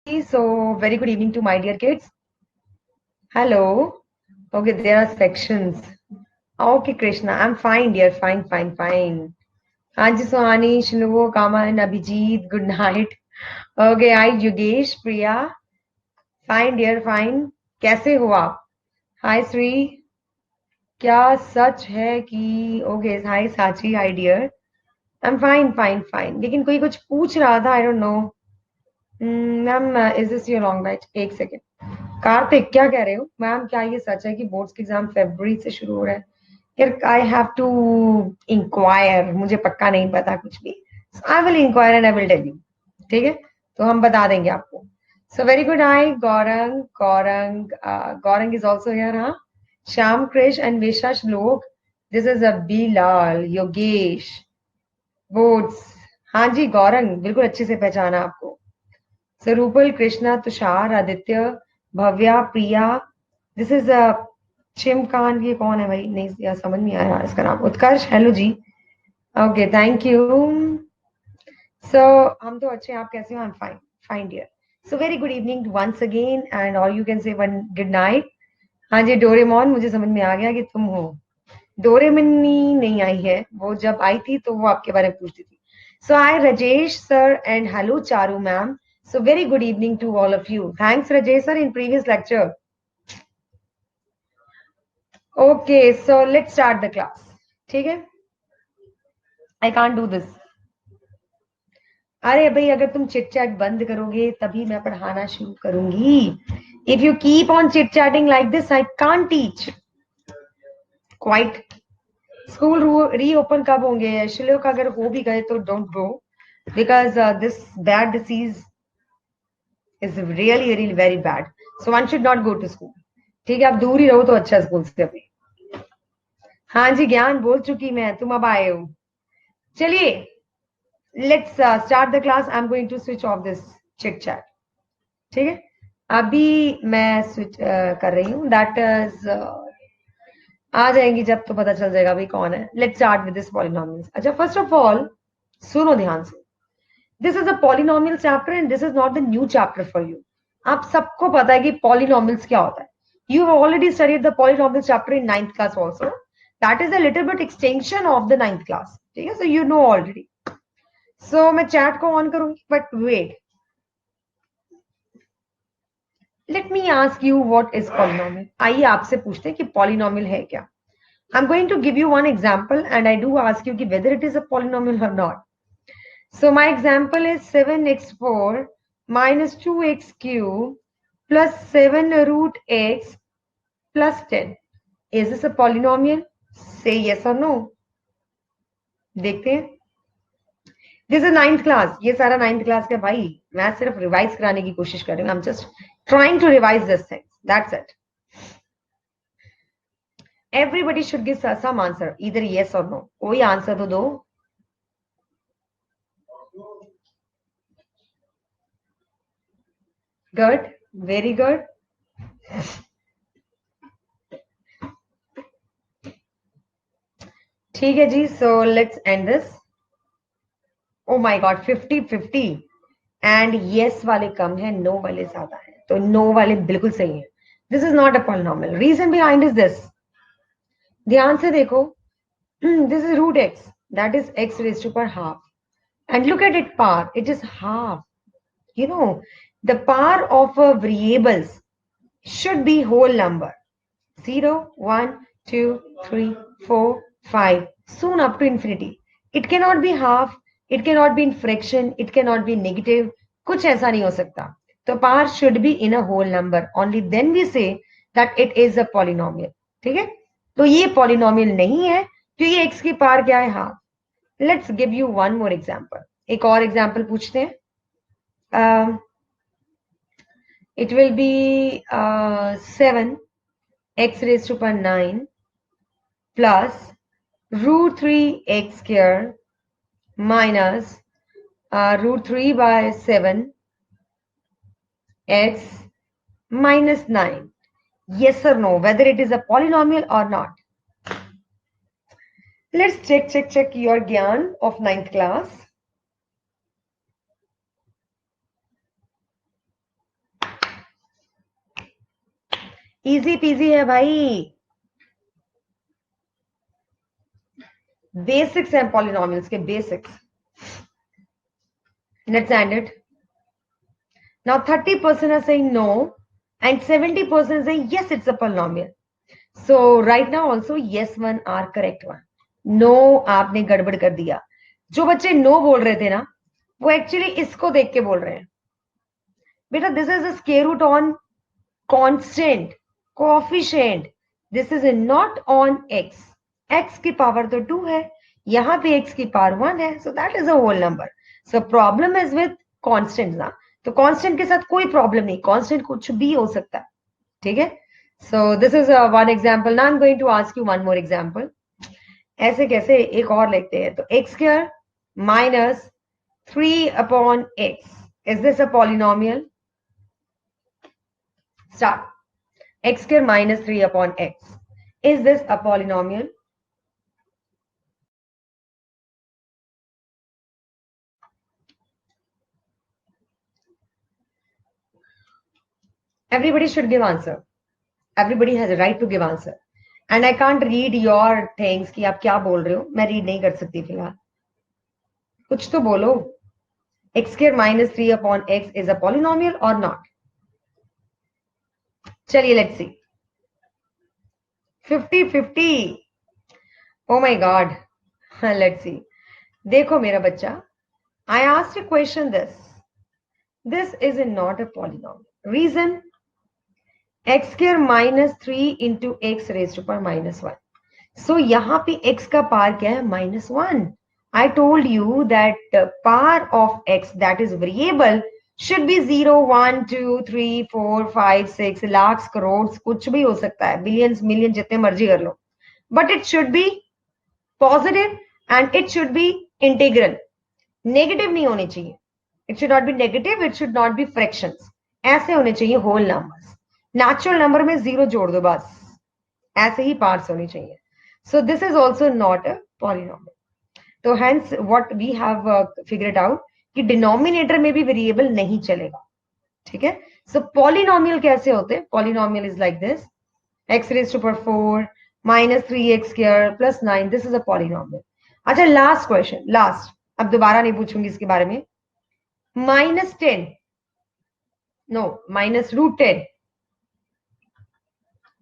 So very good evening to my dear kids. Hello. Okay, there are sections. Okay, Krishna, I'm fine, dear. Fine, fine, fine. Anji Sohani, Shinuvo, Kaman, Abhijit, good night. Okay, hi, Yogesh, Priya. Fine, dear, fine. कैसे हो आप? Hi, Sri. क्या सच है कि okay hi Sachi hi dear I am fine fine fine लेकिन कोई कुछ पूछ रहा था I don't know ma'am is this your long batch एक सेकेंड कार्तिक क्या कह रहे हो मैम क्या ये सच है कि बोर्ड्स के एग्जाम फरवरी से शुरू हो रहे हैं यार आई हैव टू इंक्वायर मुझे पक्का नहीं पता कुछ भी I will inquire and I will tell you ठीक है तो हम बता देंगे आपको so very good I Gaurang Gaurang Gaurang is also here हाँ Shyam Krish and Visha Shlok this is a Bilal Yogesh boards हाँ जी गौरंग बिल्कुल अच्छे से पहचाना आपको स्वरूपल कृष्णा तुषार आदित्य भव्या प्रिया दिस इज चिमकान ये कौन है भाई नहीं यार समझ नहीं आया इसका नाम उत्कर्ष हेलो जी ओके थैंक यू सो हम तो अच्छे हैं आप कैसे हो I am fine fine dear so very good evening once again and all you can say one good night हाँ जी डोरेमोन मुझे समझ में आ गया कि तुम हो डोरेमनी नहीं आई है वो जब आई थी तो वो आपके बारे में पूछती थी so I Rajesh sir and hello Charu ma'am so very good evening to all of you thanks rajesh sir in previous lecture okay so let's start the class ठीक है I can't do this अरे भाई अगर तुम चिट चैट बंद करोगे तभी मैं पढ़ाना शुरू करूंगी if you keep on chit chatting like this I can't teach quite school reopen कब होंगे श्लोक अगर हो भी गए तो don't go because this bad disease is really very very bad so one should not go to school ठीक है आप दूर ही रहो तो अच्छा स्कूल से अभी हाँ जी ज्ञान बोल चुकी मैं तुम अब आए हो चलिए let's start the class I am going to switch off this chit chat ठीक है अभी मैं स्विच कर रही हूँ दैट इज आ जाएंगी जब तो पता चल जाएगा भाई कौन है let's start with this polynomials अच्छा फर्स्ट ऑफ ऑल सुनो ध्यान से this is a polynomial chapter and this is not the new chapter for you आप सबको पता है कि पॉलिनोमियल्स क्या होता है you have already studied the polynomial chapter in 9th class also that is a little bit extension of the 9th class ठीक है so you know already so मैं चैट को ऑन करूंगी but wait let me ask you what is polynomial आइए आपसे पूछते हैं कि पॉलिनोमियल है क्या I am going to give you one example and I do ask you कि whether it is a polynomial और not so my example is 7x4 minus 2x cube plus 7 root x plus 10 is this a polynomial say yes or no देखते हैं this is 9th class ये सारा 9th class का भाई मैं सिर्फ revise कराने की कोशिश कर रही हूँ I am just trying to revise this things that's it everybody should give some answer either yes or no कोई आंसर तो दो गुड वेरी गुड ठीक है जी so let's end this oh my god 50-50 and yes वाले कम है no वाले ज्यादा है तो नो वाले बिल्कुल सही है this is not a polynomial reason behind is this ध्यान से देखो this is root x that is x raise to power half and look at it power it is half you know the power of variables should be whole number 0 1 2 3 4 5 soon up to infinity it cannot be half it cannot be in fraction it cannot be negative कुछ ऐसा नहीं हो सकता तो power should be in a whole number only then we say that it is a polynomial ठीक है तो ये polynomial नहीं है क्योंकि x की पावर क्या है half let's give you one more example एक और एग्जांपल पूछते हैं it will be 7 x raised to power 9 plus root 3 x square minus root 3 by 7 x minus 9. Yes or no, whether it is a polynomial or not. Let's check your Gyan of 9th class. Easy peasy है भाई, basics हैं polynomials के, basics. Let's end it. Now 30% are saying no and 70% saying yes, it's a polynomial. So right now also yes one are correct one. No आपने गड़बड़ कर दिया. जो बच्चे no बोल रहे थे ना, वो एक्चुअली इसको देख के बोल रहे हैं. बेटा this is a square root on constant coefficient. This is not on x. X की पावर तो 2 है, यहां पे एक्स की पावर 1 है, so that is a whole number. So problem is with constant ना, तो कांस्टेंट के साथ कोई प्रॉब्लम नहीं, कांस्टेंट कुछ भी हो सकता है. ठीक है. So this is one example. Now I am going to ask you one more example. ऐसे कैसे, एक और लिखते हैं. तो x square minus 3 upon x, is this a polynomial? Start. X square minus 3 upon x. Is this a polynomial? Everybody should give answer. Everybody has a right to give answer. And I can't read your things कि आप क्या बोल रहे हो. मैं read नहीं कर सकती फिलहाल. कुछ तो बोलो. X square minus 3 upon x is a polynomial or not? चलिए let's see. 50-50. Oh my God. Let's see. देखो मेरा बच्चा. I asked a question this. This is not a polynomial. Reason? x square minus 3 into x raised to power minus 1. So यहाँ पे x का power क्या है? minus 1. I told you that the power of x that is variable should be 0, 1, 2, 3, 4, 5, 6 lakhs, crores, कुछ भी हो सकता है, billions, millions, जितने मर्जी कर लो. But it should be positive and it should be integral. Negative नहीं होने चाहिए. It should not be negative, it should not be fractions. ऐसे होने चाहिए whole numbers. नेचुरल नंबर में 0 जोड़ दो बस, ऐसे ही पार्ट्स होनी चाहिए. So this is also not a polynomial. तो hence what we have figured out कि डिनोमिनेटर में भी वेरिएबल नहीं चलेगा. ठीक है. सो पॉलिनोमियल कैसे होते हैं? Polynomial is like this. x raise to power 4 minus 3x square plus 9. This is a polynomial. अच्छा लास्ट क्वेश्चन, लास्ट. अब दोबारा नहीं पूछूंगी इसके बारे में. -10, नो, -√10.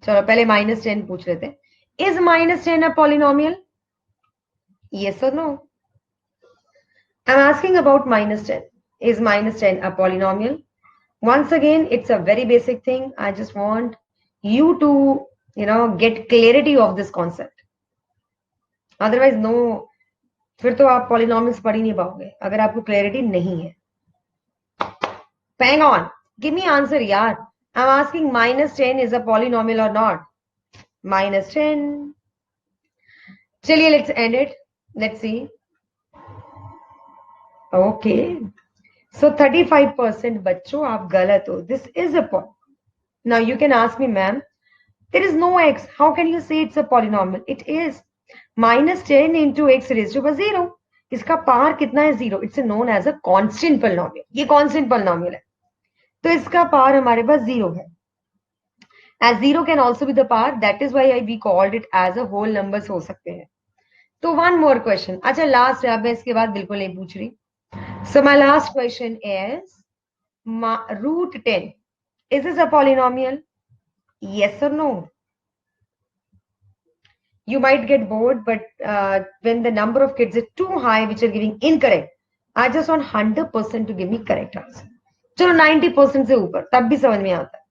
चलो पहले -10 पूछ लेते हैं. Is -10 a polynomial? Yes or no? I'm asking about -10. Is -10 a polynomial? Once again, it's a very basic thing. I just want you to, get clarity of this concept. Otherwise, no. फिर तो आप polynomials पढ़ ही नहीं पाओगे अगर आपको clarity नहीं है. Hang on. Give me answer, yaar. I'm asking -10 is a polynomial or not? -10. चलिए, let's end it. Let's see. Okay. So 35% बच्चों आप गलत हो. This is a polynomial. Now you can ask me, ma'am, there is no x. How can you say it's a polynomial? It is. -10 into x raised to 0. इसका power कितना है? 0. It's known as a constant polynomial. ये constant polynomial है. तो इसका पार हमारे पास 0 है. As 0 can also be the power. That is why we called it as a whole numbers हो सकते हैं. तो one more question. अच्छा लास्ट है, अब मैं इसके बाद बिल्कुल नहीं पूछ रही. So my last question is √10. Is this a polynomial? Yes or no? You might get bored, but when the number of kids is too high which are giving incorrect, I just want 100% to give me correct answer. चलो 90% से ऊपर तब भी समझ में आता है.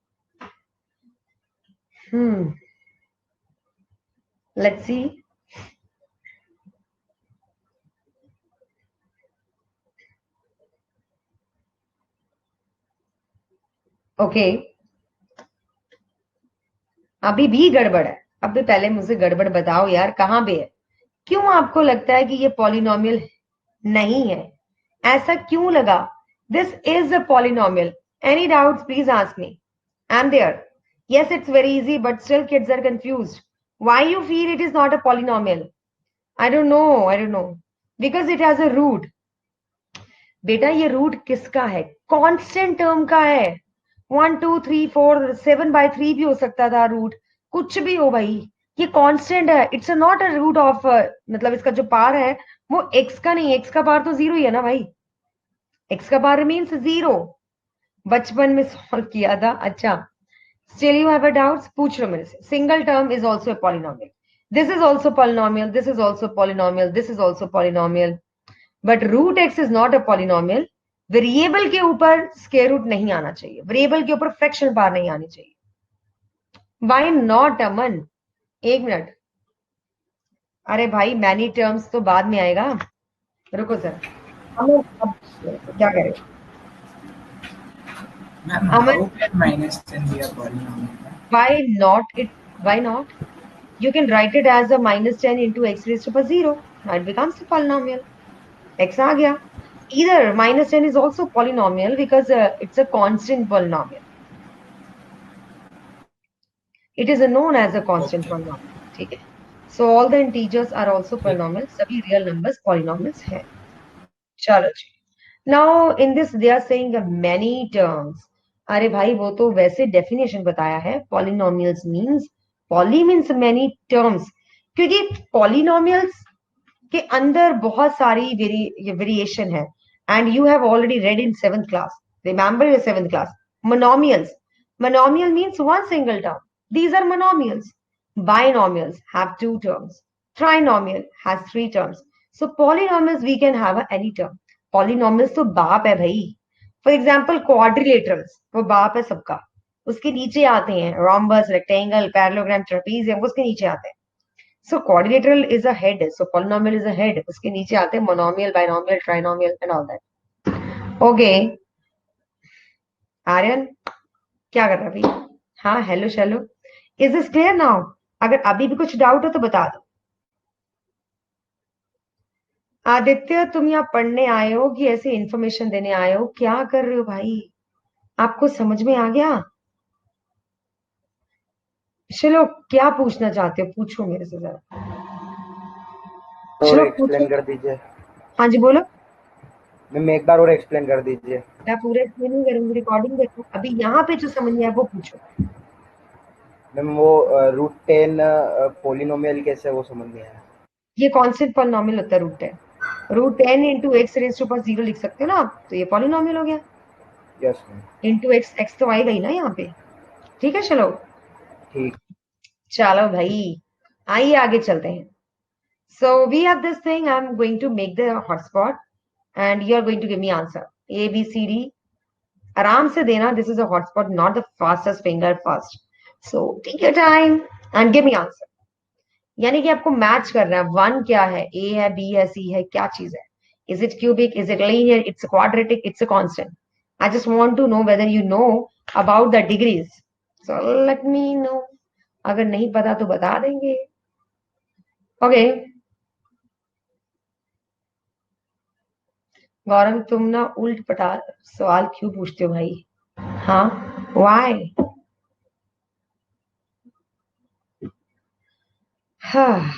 Let's see. Okay. अभी भी गड़बड़ है. अभी पहले मुझे गड़बड़ बताओ यार, कहां पे है? क्यों आपको लगता है कि ये पॉलिनोमियल नहीं है? ऐसा क्यों लगा? This is a polynomial. Any doubts? Please ask me. I'm there. Yes, it's very easy, but still kids are confused. Why you feel it is not a polynomial? I don't know. I don't know. Because it has a root. बेटा ये root किसका है? Constant term का है. 1 2 3 4 7/3 भी हो सकता था रूट, कुछ भी हो भाई, ये कांस्टेंट है, it's not a root of, मतलब इसका जो पार है वो x का नहीं, x का पार तो 0 ही है ना भाई, x का पार मीन्स 0। बचपन में सॉल्व किया था। अच्छा, still you have a doubts, पूछ लो मेरे से। Single term is also a polynomial, this is also polynomial, this is also polynomial, this is also polynomial, but root x is not a polynomial. Variable के ऊपर square root नहीं आना चाहिए, variable के ऊपर फ्रैक्शन बार नहीं आनी चाहिए। वाई नॉट अमन? एक मिनट, अरे भाई मैनी टर्म्स तो बाद में आएगा, रुको सर। अमन अब क्या करें? Ma'am, Aman, how can minus 10 be a polynomial? Why not it, why not? You can write it as a -10 into x raised to the 0. Now it becomes a polynomial. X आ गया। Either -10 is also polynomial because it's a constant polynomial. It is known as a constant Okay. polynomial. ठीक है? So all the integers are also polynomials. सभी real numbers polynomials हैं। चलो जी। Now in this they are saying many terms. अरे भाई वो तो वैसे definition बताया है, polynomials means, poly means many terms, क्योंकि polynomials के अंदर बहुत सारी वेरिएशन है, and you have already read in 7th class. Remember your 7th class. Monomials. Monomial means one single term. These are monomials. Binomials have 2 terms. Trinomial has 3 terms. So polynomials we can have any term. Polynomials तो बाप है भाई. For example, quadrilaterals वो बाप है सबका. उसके नीचे आते हैं rhombus, rectangle, parallelogram, trapezium, उसके नीचे आते हैं. So quadrilateral is a head, so polynomial is a head. उसके नीचे आते हैं monomial, binomial, trinomial and all that. Okay. Aryan क्या कर रहा है भाई? हाँ, hello shallow, is this clear now? अगर अभी भी कुछ डाउट हो तो बता दो। आदित्य, तुम यहाँ पढ़ने आए हो कि ऐसे इंफॉर्मेशन देने आए हो? क्या कर रहे हो भाई? आपको समझ में आ गया? चलो, क्या पूछना चाहते हो पूछो मेरे से जरा। और चलो एक्सप्लेन पूछो। कर दीजिए हाँ जी बोलो। मैम, एक बार और एक्सप्लेन कर दीजिए। मैं पूरे एक्सप्लेन नहीं करूंगी, रिकॉर्डिंग देखो। अभी यहाँ पे जो समझ में आया वो पूछो। मैम वो √10 पोलिनोमियल कैसे, वो समझ नहीं आया। ये कांस्टेंट पॉलिनोमियल होता है √10 into x raise to power 0 लिख सकते हो ना आप, तो ये पॉलिनोमियल हो गया। Yes ma'am. Into x, x तो आएगा ही ना यहाँ पे। ठीक है चलो। ठीक। चलो भाई, आइए आगे चलते हैं। So we have this thing. I'm going to make the hotspot and you are going to give me answer. A, B, C, D. आराम से देना. This is a hotspot, not the fastest finger first. So take your time and give me answer. यानी कि आपको match करना है. One क्या है, ए है, बी है, सी है, क्या चीज है? Is it cubic, is it linear, it's quadratic, it's a constant? I just want to know whether you know about the degrees. So let me know. अगर नहीं पता तो बता देंगे. ओके गौरव, तुम ना उल्ट पटा सवाल क्यों पूछते हो भाई? हाँ, वाई? हाँ,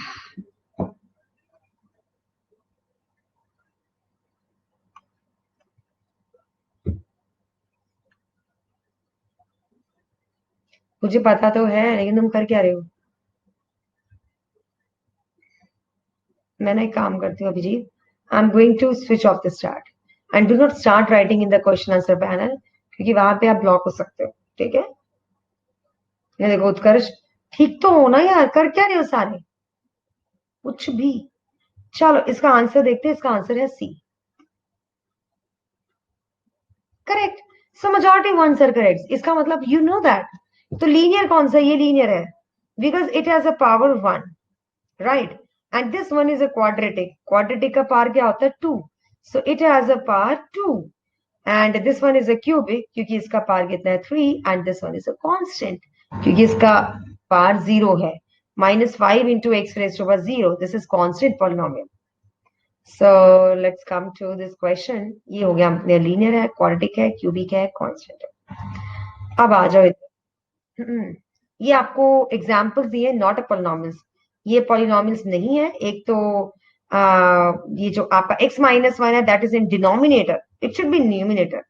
मुझे पता तो है, लेकिन तुम कर क्या रहे हो? मैं ना एक काम करती हूँ Abhijeet. I am going to switch off the start and do not start writing in the question answer panel, क्योंकि वहां पे आप ब्लॉक हो सकते हो. ठीक है? ये देखो उत्कर्ष, ठीक तो हो ना यार, कर क्या रहे हो सारे? कुछ भी. चलो इसका आंसर देखते हैं. इसका आंसर है C. Correct. So majority of answer correct. इसका मतलब यू नो दैट. तो लीनियर कौन सा? ये लीनियर है because it has a power 1, right? And this one is a quadratic. Quadratic का पार क्या होता है? 2. So it has a power 2. And this one is a cubic क्योंकि इसका पार कितना है? 3. And this one is a constant क्योंकि इसका पार 0 है. -5 into x raised to the 0. This is constant polynomial. So let's come to this question. ये हो गया अपने लीनियर है, क्वाड्रेटिक है, क्यूबिक है, कांस्टेंट है. अब आ जाओ इधर. ये आपको एग्जांपल्स दिए, नॉट अ पॉलिनोमियल्स. ये पॉलिनोमियल्स नहीं है. एक तो ये जो आपका x-1 है, that is in denominator. It should be numerator.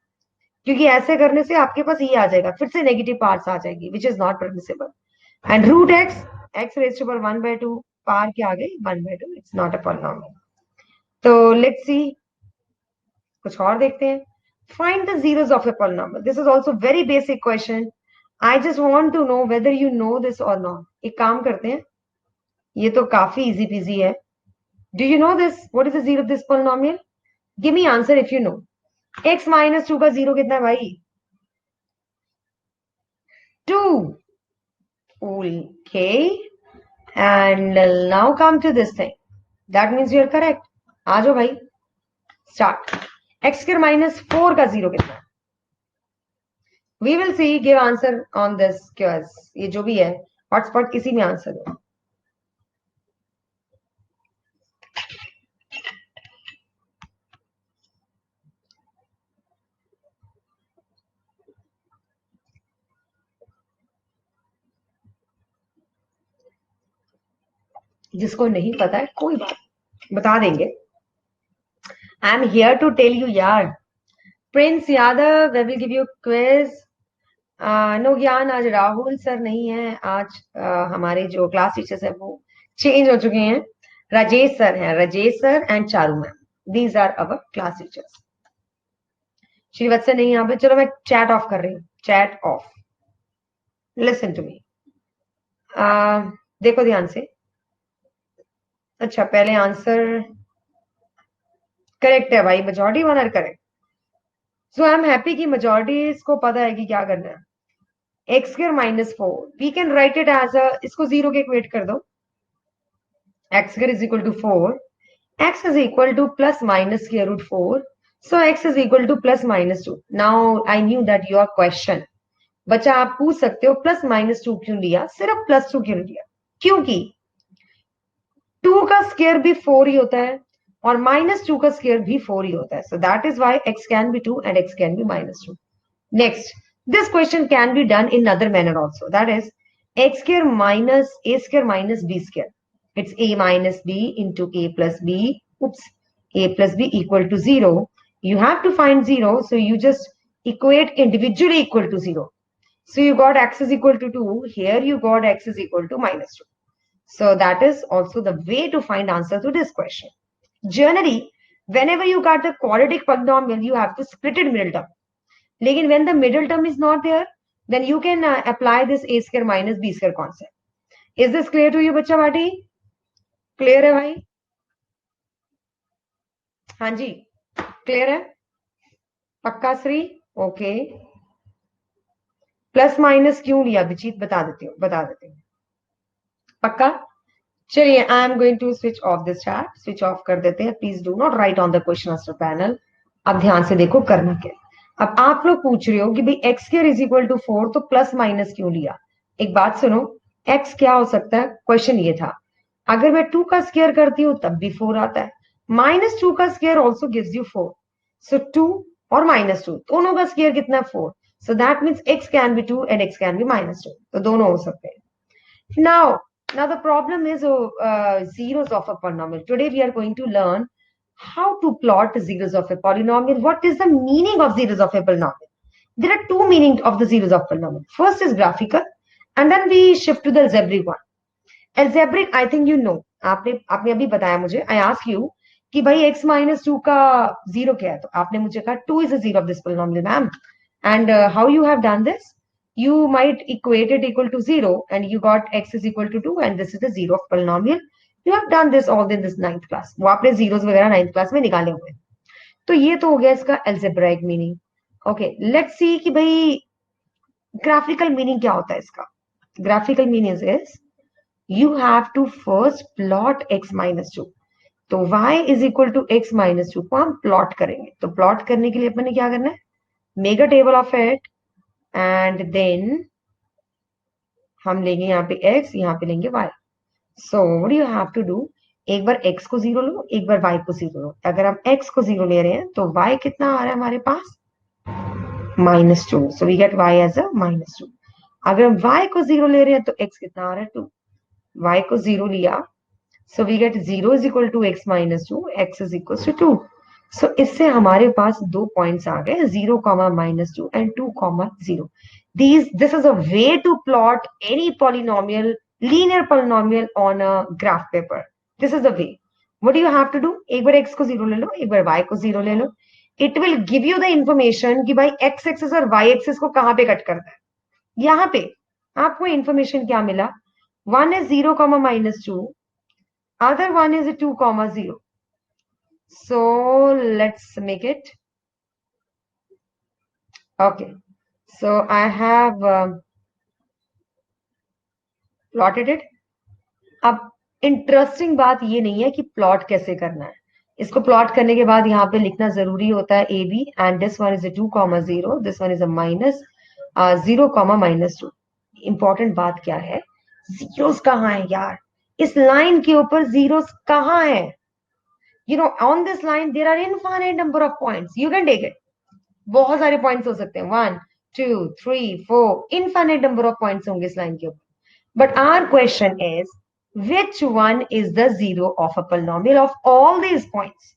क्योंकि ऐसे करने से आपके पास ये आ जाएगा, फिर से नेगेटिव पार्ट्स आ जाएगी, which is not permissible. And root x, x raise to power 1/2 पार के आ गई 1/2, इट्स नॉट अ पॉलिनोमियल. तो लेट्स सी, कुछ और देखते हैं. Find the zeros of a polynomial. This is also very basic question. I just want to know whether you know this और नॉट. एक काम करते हैं, ये तो काफी इजी पीजी है. Do you know this? What is the zero of this polynomial? Give me answer if you know. x minus 2 का जीरो कितना है भाई? 2. Okay. And now come to this thing. That means you are correct. आ जाओ भाई. Start. x square minus 4 का zero कितना है? We will see. Give answer on this quiz. ये जो भी है हॉटस्पॉट इसी में आंसर दो. जिसको नहीं पता है कोई बात, बता देंगे. I am here to tell you यार. Prince Yadav, we will give you quiz. No ज्ञान, आज राहुल सर नहीं है. आज हमारे जो क्लास टीचर्स है वो चेंज हो चुके हैं. राजेश सर हैं, Rajesh sir and Charu ma'am. These are our class teachers. Shrivats नहीं यहाँ पे. चलो मैं चैट ऑफ कर रही हूँ. Chat off. Listen to me. देखो ध्यान से. अच्छा, पहले आंसर करेक्ट है भाई. Majority one are correct. So I am happy कि मेजॉरिटी को पता है कि क्या करना है. X square minus 4 we can write it as a, इसको जीरो के इक्वेट कर दो. X square is equal to 4. X is equal to plus minus square root 4. So x is equal to plus minus 2. Now I knew that your question. बच्चा आप पूछ सकते हो plus minus 2 क्यों लिया, सिर्फ प्लस 2 क्यों लिया? क्योंकि 2 का स्क्वायर भी 4 ही होता है और माइनस 2 का स्क्वायर भी 4 ही होता है. So that is why x can be 2 and x can be minus 2. Next, this question can be done in another manner also. That is x square minus a square minus b square. It's a minus b into a plus b. Oops, a plus b equal to 0. You have to find 0, so you just equate individually equal to 0. So you got x is equal to 2. Here you got x is equal to minus 2. So that is also the way to find answer to this question. Generally, whenever you got the quadratic polynomial, you have to split it middle term. लेकिन when the middle term is not there, then you can apply this a square minus b square concept. Is this clear to you, बच्चा बाटी? Clear है भाई? हाँ जी, clear है? पक्का Shri? Okay. Plus minus क्यों लिया अभिजीत? बता देती हूँ. पक्का? चलिए, I am going to switch off this chat. Switch off कर देते हैं. Please do not write on the question answer panel. अब ध्यान से देखो करना क्या. अब आप लोग पूछ रहे हो कि भाई x square is equal to 4, तो प्लस माइनस क्यों लिया? एक बात सुनो, एक्स क्या हो सकता है? क्वेश्चन ये था, अगर मैं 2 का स्क्वायर करती हूँ तब भी 4 आता है. माइनस 2 का स्क्वायर ऑल्सो गिव्स यू 4. सो 2 और माइनस 2 दोनों का स्क्वायर कितना? 4. So that means x can be 2 and x can be minus 2. तो दोनों हो सकते हैं. Now the problem is zeros of a polynomial. Today we are going to learn how to plot zeros of a polynomial. What is the meaning of zeros of a polynomial? There are two meanings of the zeros of polynomial. First is graphical, and then we shift to the algebraic one. Algebraic, I think you know. आपने अभी बताया मुझे. I ask you कि भाई x minus 2 का zero क्या है? तो आपने मुझे कहा 2 is a zero of this polynomial, ma'am. And how you have done this? You might equate it equal to 0 and you got x is equal to 2 and this is the zero of polynomial. You have done this all in this 9th class. वो आपने zeros वगैरह 9th class में निकाले हुए. तो ये तो हो गया इसका algebraic meaning. Okay, let's see कि भाई graphical meaning क्या होता है इसका. Graphical meaning is you have to first plot x minus 2. तो y is equal to x minus 2 को हम plot करेंगे. तो plot करने के लिए अपने क्या करना है? Make a table of it. And then हम लेंगे यहाँ पे x, यहाँ पे लेंगे y. So what do you have to do? एक बार x को 0 लो, एक बार y को 0 लो. अगर हम x को 0 ले रहे हैं तो y कितना आ रहा है हमारे पास? -2. So we get y as a -2. अगर हम y को 0 ले रहे हैं तो x कितना आ रहा है? 2. y को 0 लिया, so we get 0 is equal to x minus 2, x is equal to 2. सो इससे हमारे पास दो पॉइंट्स आ गए, 0, -2 and 2, 0. This is a way to plot any polynomial, linear polynomial on a graph paper. This is the way. What do you have to do? एक बार x को 0 ले लो, एक बार y को 0 ले लो. It will give you the information कि भाई x axis और y axis को कहाँ पे कट करता है. यहाँ पे आपको इंफॉर्मेशन क्या मिला? One is 0, -2. Other one is 2, 0. So let's make it. Okay. So I have plotted it. अब इंटरेस्टिंग बात ये नहीं है कि प्लॉट कैसे करना है. इसको प्लॉट करने के बाद यहाँ पे लिखना जरूरी होता है A B, and this one is a 2, 0, this one is a -0, -2. Important बात क्या है? जीरोस कहाँ है यार? इस लाइन के ऊपर जीरोस कहाँ है? You know, on this line there are infinite number of points. You can take it. बहुत सारे पॉइंट्स हो सकते हैं, 1, 2, 3, 4, infinite number of points होंगे इस लाइन के ऊपर. But our question is, which one is the zero of a polynomial of all these points?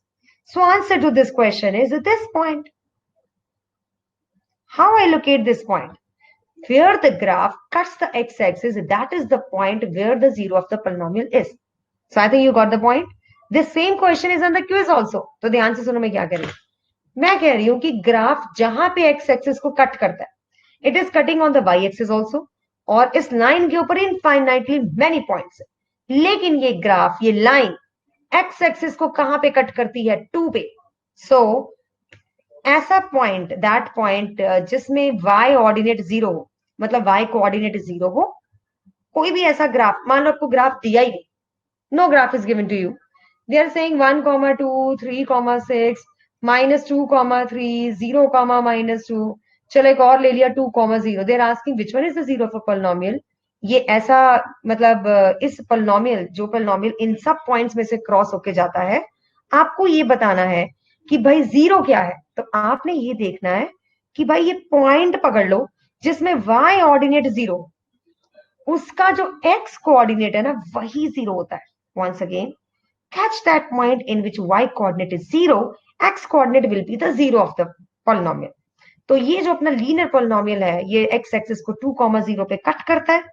So answer to this question is this point. How I locate this point? Where the graph cuts the x-axis, that is the point where the zero of the polynomial is. So I think you got the point. This same question is on the quiz also. तो ध्यान से सुनो मैं क्या कह रही हूँ. मैं कह रही हूँ कि ग्राफ जहां पे एक्स एक्सिस को कट करता है, it is cutting on the y axis also, और इस लाइन के ऊपर इनफाइनाइटली मेनी पॉइंट्स है. लेकिन ये ग्राफ, ये लाइन एक्स एक्सिस को कहां पे कट करती है? 2 पे. सो ऐसा पॉइंट, दैट पॉइंट जिसमें वाई ऑर्डिनेट 0 हो, मतलब वाई कोऑर्डिनेट 0 हो, कोई भी ऐसा ग्राफ, मान लो आपको ग्राफ दिया ही नहीं, no graph is given to you, they are saying 1, 2, 3, 6, -2, 3, 0, -2. चलो एक और ले लिया 2, 0. There asking which one is the zero of a polynomial. ये ऐसा मतलब इस पोलिनोमियल, जो पोलिनोमियल इन सब पॉइंट्स में से क्रॉस होके जाता है, आपको ये बताना है कि भाई जीरो क्या है. तो आपने ये देखना है कि भाई ये पॉइंट पकड़ लो जिसमें y ऑर्डिनेट 0, उसका जो x कोऑर्डिनेट है ना, वही 0 होता है. Once again, catch that point in which y coordinate is 0, x coordinate will be the zero of the polynomial. तो ये जो अपना लीनियर पोलिनोमियल है, ये x एक्सिस को 2, 0 पे कट करता है.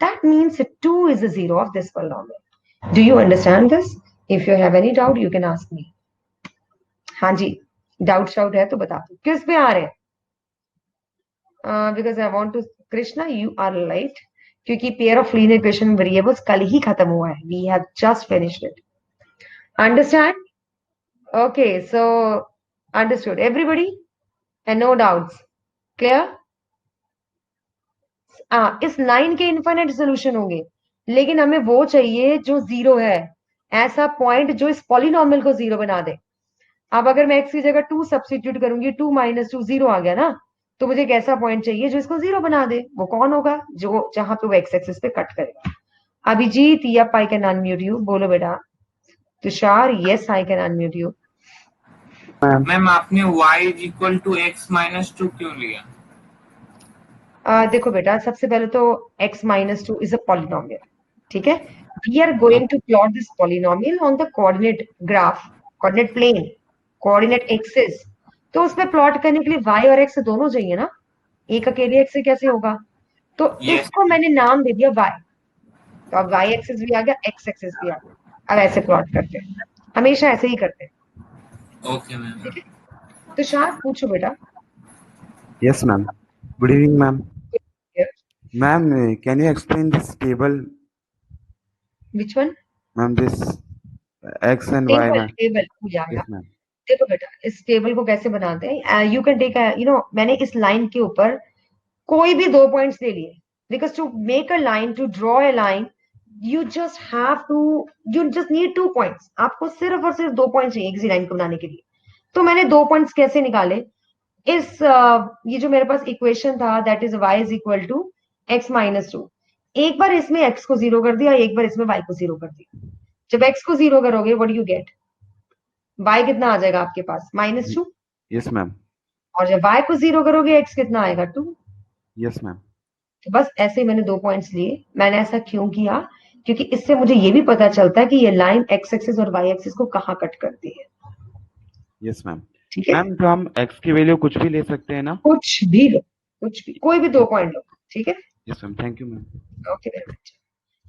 That means 2 is the zero of this polynomial. Do you understand this? If you have any doubt, you can ask me. हाँ जी, डाउट शाउट है तो बता दो. किस पे आ रहे हैं? Because I want to, Krishna, you are late. क्योंकि pair of linear equation variables कल ही खत्म हुआ है. We have just finished it. Understand? Okay, so understood. Everybody? And no doubts. Clear? इस लाइन के इनफाइनाइट सोल्यूशन होंगे, लेकिन हमें वो चाहिए जो 0 है, ऐसा पॉइंट जो इस पॉलिनोमियल को 0 बना दे. अब अगर मैं x की जगह 2 सब्स्टिट्यूट करूंगी, 2 -2 0 आ गया ना, तो मुझे एक ऐसा पॉइंट चाहिए जो इसको 0 बना दे. वो कौन होगा? जो जहां पे वो x एक्सिस पे कट करेगा. Abhijeet, yup, I can unmute you. बोलो बेटा. Tushar, yes, I can unmute you. Ma'am आपने y = x-2 क्यों लिया? देखो बेटा, सबसे पहले तो x -2 इज अ पॉलिनोमियल. ठीक है. We are going to plot this polynomial on the coordinate graph, coordinate plane, coordinate axis. तो उसमें प्लॉट करने के लिए y और x दोनों चाहिए ना. एक अकेले x से कैसे होगा? तो Yes. इसको मैंने नाम दे दिया y. तो अब y एक्सिस भी आ गया, x एक्सिस भी आ गया. अब ऐसे प्लॉट करते हैं, हमेशा ऐसे ही करते हैं. Okay ma'am. तो शाह पूछो बेटा. Yes, ma'am. Good evening, ma'am. Ma'am, can you explain this table? Which one? Ma'am, this x and y, table. ma'am. Table हो जाएगा. Yes, ma'am. देखो बेटा, इस टेबल को कैसे बनाते हैं? यू कैन टेक, मैंने इस लाइन के ऊपर कोई भी 2 पॉइंट्स ले लिए, because to make a line, to draw a line, you just need 2 points. आपको सिर्फ और सिर्फ 2 पॉइंट्स चाहिए किसी लाइन को बनाने के लिए. तो मैंने 2 पॉइंट्स कैसे निकाले? इस ये जो मेरे पास इक्वेशन था, दैट इज y = x -2. एक बार इसमें x को 0 कर दिया, एक बार इसमें y को 0 कर दिया. जब x को 0 करोगे, व्हाट यू गेट? y कितना आ जाएगा आपके पास? -2. Yes, ma'am. और जब y को 0 करोगे, x कितना आएगा? 2. Yes, ma'am. तो बस ऐसे ही मैंने 2 पॉइंट्स लिए. मैंने ऐसा क्यों किया? क्योंकि इससे मुझे ये भी पता चलता है कि ये लाइन x एक्सिस और y एक्सिस को कहाँ कट करती है. Yes ma'am. ठीक है, मैम तो हम x की वैल्यू कुछ भी ले सकते हैं ना? कुछ भी लो, कुछ भी, कोई भी 2 पॉइंट लो, ठीक है। Yes ma'am, thank you ma'am. Okay very much.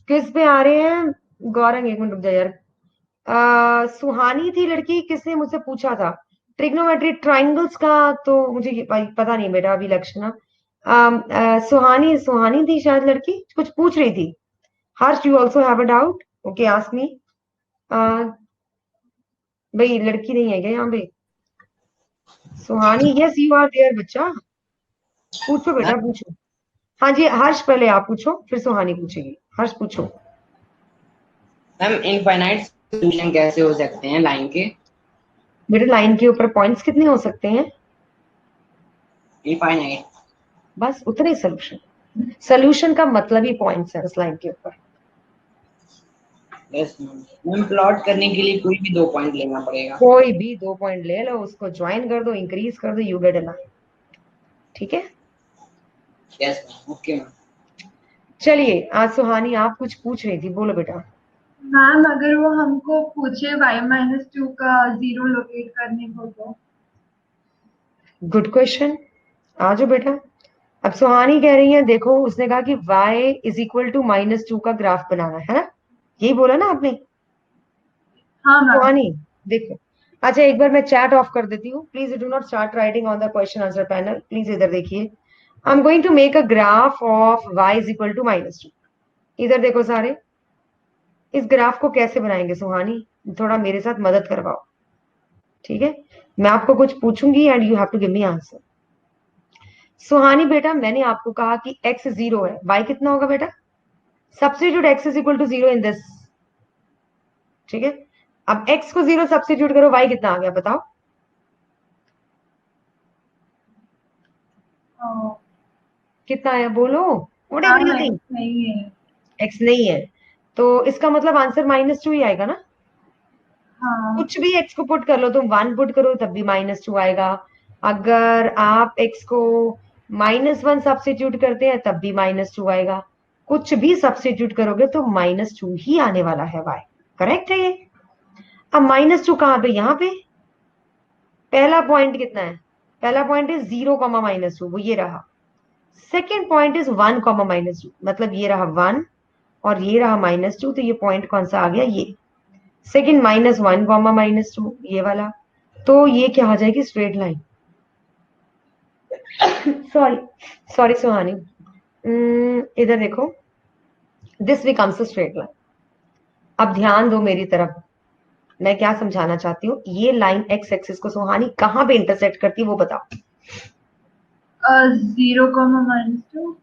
किस पे आ रहे हैं? गौरंग, एक मिनट रुक जा यार। सुहानी थी लड़की, किसने मुझसे पूछा था ट्रिग्नोमेट्री ट्राइंगल्स का, तो मुझे पता नहीं बेटा अभी लक्षणा। सुहानी सुहानी थी शायद लड़की, कुछ पूछ रही थी। Harsh, you also have a doubt? Okay, ask me. भाई लड़की नहीं है क्या यहाँ पे? Suhani, yes you are there बच्चा, पूछो बेटा पूछो। हाँ जी हर्ष, पहले आप पूछो फिर सुहानी पूछेगी। हर्ष पूछो। मैम इनफाइनाइट सॉल्यूशन कैसे हो सकते हैं लाइन के? बेटा लाइन के ऊपर पॉइंट्स कितने हो सकते हैं? इनफाइनाइट। बस उतने सोल्यूशन, सोल्यूशन का मतलब ही पॉइंट्स है उस लाइन के ऊपर। यस मैम, प्लॉट करने के लिए कोई भी 2 पॉइंट लेना पड़ेगा। कोई भी 2 पॉइंट ले लो, उसको ज्वाइन कर दो, इंक्रीज कर दो, यू गेट अ लाइन। ठीक है, यस मैम, ओके मैम। चलिए आज सुहानी आप कुछ पूछ रही थी, बोलो बेटा। मैम अगर वो हमको पूछे y-2 का जीरो लोकेट करने को तो? गुड क्वेश्चन, आ जाओ बेटा। अब सुहानी कह रही है, देखो उसने कहा कि y इज इक्वल टू -2 का ग्राफ बनाना है ना, यही बोला ना आपने हाँ मैम। सुहानी? देखो, अच्छा एक बार मैं चैट ऑफ कर देती हूँ, please do not start writing on the question answer panel, please इधर देखिए। I am going to make a graph of y is equal to -2। इधर देखो सारे, इस ग्राफ को कैसे बनाएंगे सुहानी, थोड़ा मेरे साथ मदद करवाओ। ठीक है, मैं आपको कुछ पूछूंगी and you have to give me answer. Suhani बेटा, मैंने आपको कहा कि x 0 है, y कितना होगा बेटा? Substitute x is equal to 0 in this. ठीक है, अब x को 0 सब्स्टिट्यूट करो, y कितना आ गया बताओ? कितना है बोलो, व्हाटएवर यू थिंक। नहीं है। x नहीं है, तो इसका मतलब आंसर -2 ही आएगा ना। हाँ। कुछ भी x को पुट कर लो, तुम 1 पुट करो तब भी -2 आएगा। अगर आप x को -1 सब्स्टिट्यूट करते हैं तब भी -2 आएगा। कुछ भी सब्स्टिट्यूट करोगे तो -2 ही आने वाला है y। करेक्ट है ये? अब -2 कहां पे? यहाँ पे। पहला पॉइंट कितना है? पहला पॉइंट इज 0, -2, वो ये रहा। सेकेंड पॉइंट इज 1, -2, मतलब ये रहा 1 और ये रहा -2, तो ये पॉइंट कौन सा आ गया? ये सेकेंड -1, -2, ये वाला। तो ये क्या आ जाएगी? Straight line. सॉरी सॉरी सुहानी, इधर देखो, this becomes a straight line. अब ध्यान दो मेरी तरफ, मैं क्या समझाना चाहती हूँ। ये लाइन x एक्सिस को सुहानी कहां पे इंटरसेक्ट करती है वो बताओ। 0, -2।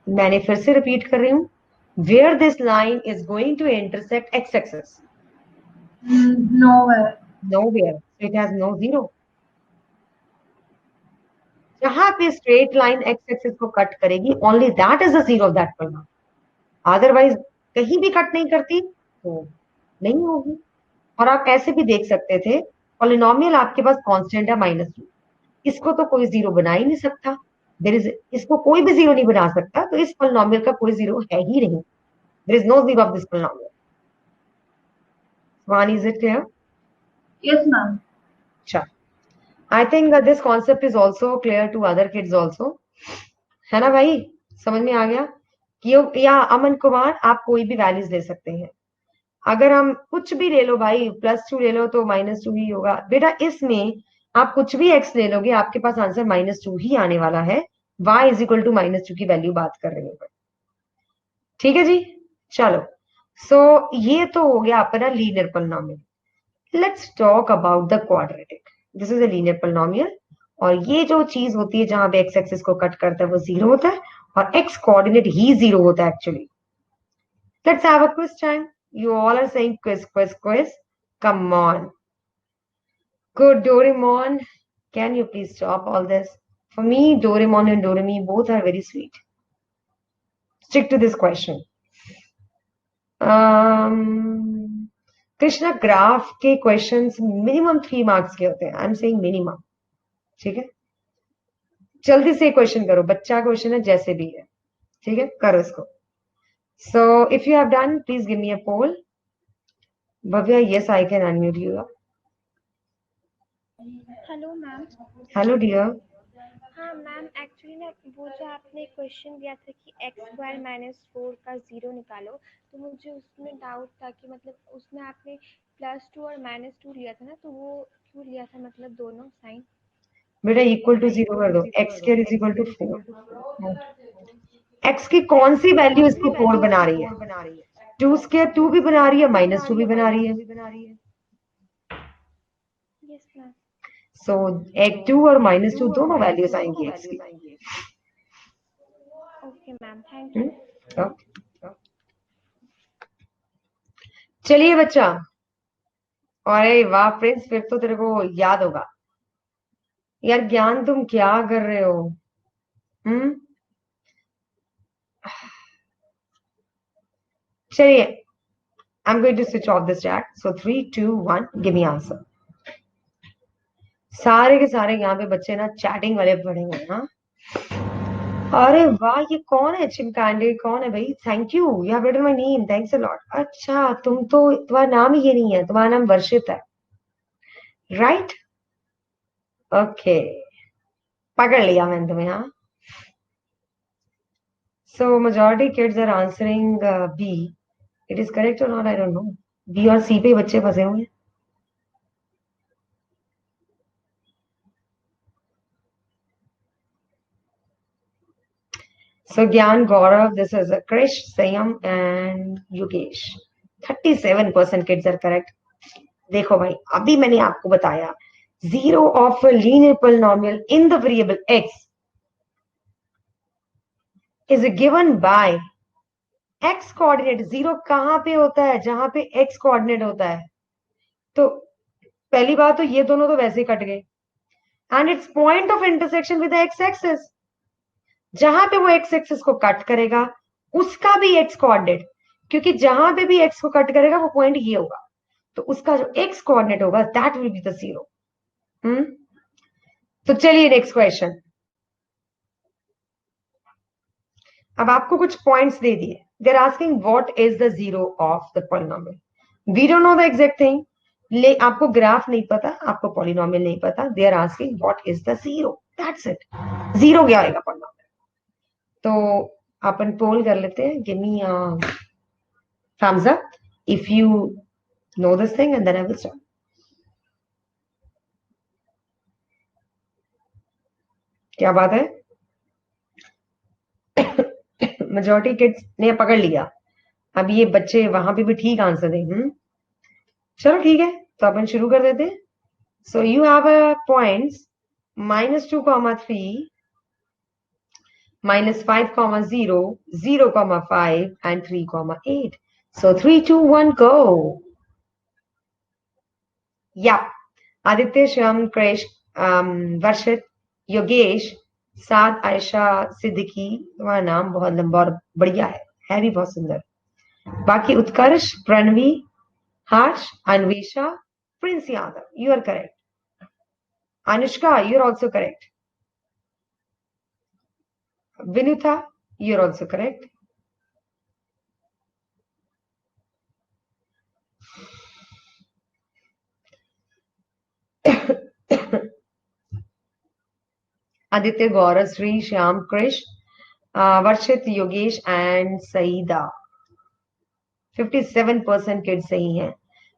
मैंने फिर से रिपीट कर रही हूँ, where this line is going to intersect x axis. Nowhere। Nowhere, it has no zero। जहां पे स्ट्रेट लाइन x एक्सिस को कट करेगी, only that is the zero of that point. Otherwise कहीं भी कट नहीं करती तो नहीं होगी। और आप ऐसे भी देख सकते थे, पॉलिनोमियल आपके पास कांस्टेंट है -2, इसको तो कोई जीरो बना ही नहीं सकता। देयर इज, इसको कोई भी जीरो नहीं बना सकता, तो इस पॉलिनोमियल का कोई जीरो है ही नहीं। There is no zero of this polynomial. One, is it clear? Yes ma'am. अच्छा, I think this concept is also clear to other kids also, है ना भाई? समझ में आ गया कि या अमन कुमार, आप कोई भी वैल्यूज ले सकते हैं। अगर हम कुछ भी ले लो भाई, +2 ले लो तो -2 ही होगा बेटा। इसमें आप कुछ भी x ले लोगे, आपके पास आंसर -2 ही आने वाला है। y इज इक्वल टू -2 की वैल्यू बात कर रहे हैं। ठीक है जी, चलो। सो ये तो हो गया अपना linear polynomial. Let's talk about the quadratic. This is a linear polynomial, और ये जो चीज होती है जहां पे x एक्सिस को कट करता है वो 0 होता है, और x कोऑर्डिनेट ही 0 होता है actually. Let's have a quiz time. You all are saying quiz, quiz, quiz. Come on. Good Doraemon. Can you please stop all this? For me, Doraemon and Doremi both are very sweet. Stick to this question. Krishna, graph के questions minimum 3 marks के होते हैं। I am saying minimum. ठीक है, जल्दी से question करो, बच्चा क्वेश्चन है जैसे भी है। ठीक है, करो इसको। So if you have done, please give me a poll. Bhavya, yes, I can unmute you. Hello ma'am. Hello dear. हाँ मैम, एक्चुअली ना वो जो आपने क्वेश्चन दिया था कि x² - 4 का ज़ीरो निकालो, तो मुझे उसमें डाउट था कि मतलब उसमें आपने +2 और -2 लिया था ना, तो वो क्यों लिया था, मतलब दोनों साइन? बेटा इक्वल टू 0 कर दो, x square is equal to 4। X की कौन सी वैल्यू इसको 4 बना रही है? 2 स्क्वायर 2 भी बना रही है, -2 भी बना रही है। Yes ma'am. सो एक 2 और -2 दोनों वैल्यूज आएंगी एक्स की। Okay ma'am, thank you. Okay, चलिए बच्चा। अरे वाह प्रिंस, फिर तो तेरे को याद होगा। यार ज्ञान तुम क्या कर रहे हो? हम्म। चलिए, I'm going to switch off this chat. So 3, 2, 1, give me answer. सारे के सारे यहाँ पे बच्चे ना चैटिंग वाले पड़े हुए हैं। हाँ, अरे वाह, ये कौन है? चिमकांडे कौन है भाई? Thank you, you have written my name, thanks a lot. अच्छा, तुम्हारा नाम ही ये नहीं है, तुम्हारा नाम वर्षित है, राइट? ओके, पकड़ लिया मैंने तुम्हें। हाँ, so majority kids are answering B. It is correct और not, I don't know. B और सी पे बच्चे फंसे हुए हैं। So Gyan, Gaurav, this is a Krish, Sayam and Yogesh. 37% kids are correct. देखो भाई, अभी मैंने आपको बताया, zero of a linear polynomial in the variable x is given by x coordinate. zero कहाँ पे होता है? जहां पे x coordinate होता है। तो पहली बात तो ये दोनों तो वैसे ही कट गए, and its point of intersection with the x axis, जहां पे वो x एक्सिस को कट करेगा उसका भी x कोऑर्डिनेट, क्योंकि जहां पे भी x को कट करेगा वो पॉइंट ये होगा, तो उसका जो x कोऑर्डिनेट होगा दैट विल बी द 0। तो चलिए नेक्स्ट क्वेश्चन। अब आपको कुछ पॉइंट्स दे दिए। They are asking what is the 0 of the polynomial. We don't know the exact thing. आपको ग्राफ नहीं पता, आपको पॉलिनोमियल नहीं पता। They are asking what is the 0, that's it. 0 क्या आएगा पॉलिनोमियल? तो अपन पोल कर लेते हैं। Give me thumbs up if you know this thing and then I will start. क्या बात है? मेजॉरिटी किड्स ने पकड़ लिया। अब ये बच्चे वहां पे भी ठीक आंसर दें। चलो ठीक है, तो अपन शुरू कर देते हैं। So you have a points -2, 3, -5, 0, 0, 5 and 3, 8. So 3, 2, 1 go. Yeah. Aditya, Shyam, Krish, Varshit, Yogesh, Saad, Ayesha, Siddiqui. तुम्हारा नाम बहुत लंबा और बढ़िया है भी बहुत सुंदर। बाकी Utkarsh, Pranavi, Harsh, Anvesha, Prince Yadav, you are correct. Anushka, you are also correct. Vinuta, you are also correct. Aditya, Gaurav, Shri, Shyam, Krish, Varshit, Yogesh and Saeeda. 57% kids सही हैं।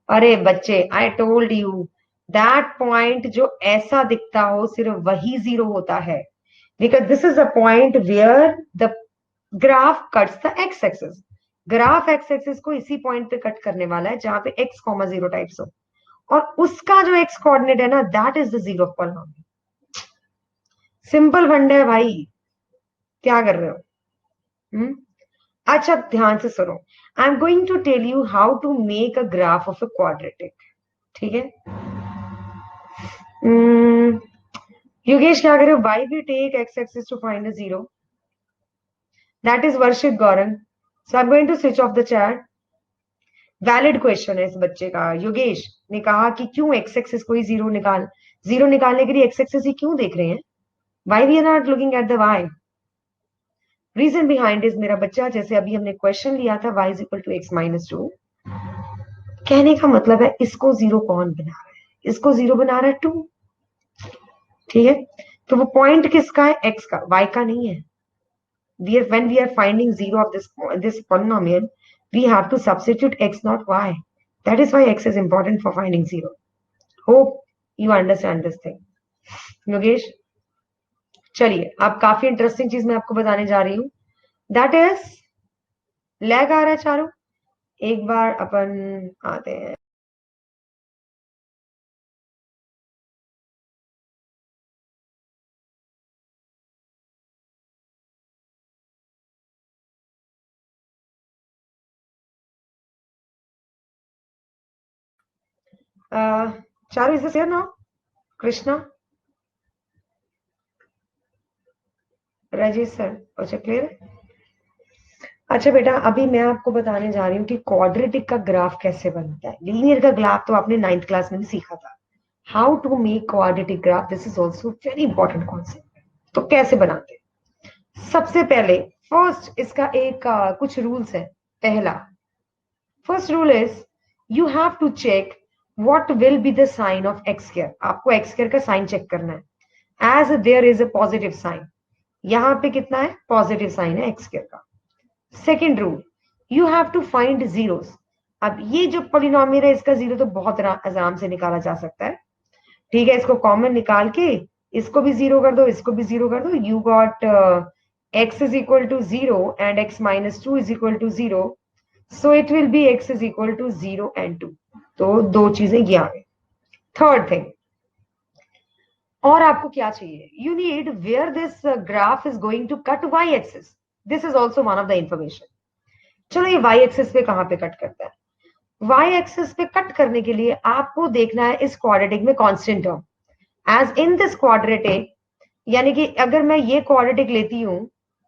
अरे बच्चे, I told you that point जो ऐसा दिखता हो सिर्फ वही 0 होता है, because this is a point where the graph cuts the x axis. Graph x axis को इसी पॉइंट पे कट करने वाला है जहां पे x, 0 टाइप्स हो, और उसका जो x कोऑर्डिनेट है ना, that is the 0 of polynomial. Simple फंडा है भाई, क्या कर रहे हो? अच्छा ध्यान से सुनो। I am going to tell you how to make a graph of a quadratic. ठीक है? योगेश क्या करे? Why we take x axis to find a 0? That is Varshit, Gaurav. So I am going to switch off the chat. Valid question है इस बच्चे का। योगेश ने कहा कि क्यों एक्स एक्सिस को ही 0 निकालने के लिए एक्स एक्सिस ही क्यों देख रहे हैं? Why we are not looking at the y? Reason behind is, मेरा बच्चा, जैसे अभी हमने क्वेश्चन लिया था y is equal to x -2, कहने का मतलब है इसको 0 कौन बना रहा है? इसको 0 बना रहा है 2। ठीक है, तो वो पॉइंट किसका है? x का, y का नहीं है. When we are finding zero of this polynomial, we have to substitute x not y. That is why x is important for finding zero. Hope you understand this thing. Yogesh, चलिए अब काफी interesting चीज मैं आपको बताने जा रही हूँ. दैट इज, लैग आ रहा है चारों, एक बार अपन आते हैं. Charu, is this clear now? Krishna, Rajesh sir, अच्छा क्लियर है. अच्छा बेटा, अभी मैं आपको बताने जा रही हूँ कि क्वाड्रेटिक का ग्राफ कैसे बनता है. लीनियर का ग्राफ तो आपने 9th क्लास में भी सीखा था. How to make quadratic graph, this is also very important concept. तो कैसे बनाते हैं? सबसे पहले फर्स्ट इसका एक कुछ रूल्स है. पहला, first rule is you have to check what will be the sign of x square. आपको एक्स स्क्वायर का साइन चेक करना है. As there is a positive sign, यहां पे कितना है? पॉजिटिव साइन है एक्स स्क्वायर का. Second rule, you have to find zeros. अब ये जो पॉलिनोमियल है इसका जीरो तो बहुत आराम से निकाला जा सकता है. ठीक है, इसको कॉमन निकाल के इसको भी जीरो कर दो, इसको भी जीरो कर दो. You got x is equal to zero and x minus two is equal to zero. So it will be x is equal to zero and two. तो दो चीजें ये आ गई. थर्ड थिंग, और आपको क्या चाहिए? You need where this graph is going to cut y axis. This is also one of the information. चलो, ये y एक्सिस पे कहां पे कट करता है? y एक्सिस पे कट करने के लिए आपको देखना है इस क्वाड्रेटिक में constant term. As in this quadratic, यानी कि अगर मैं ये क्वाड्रेटिक लेती हूं,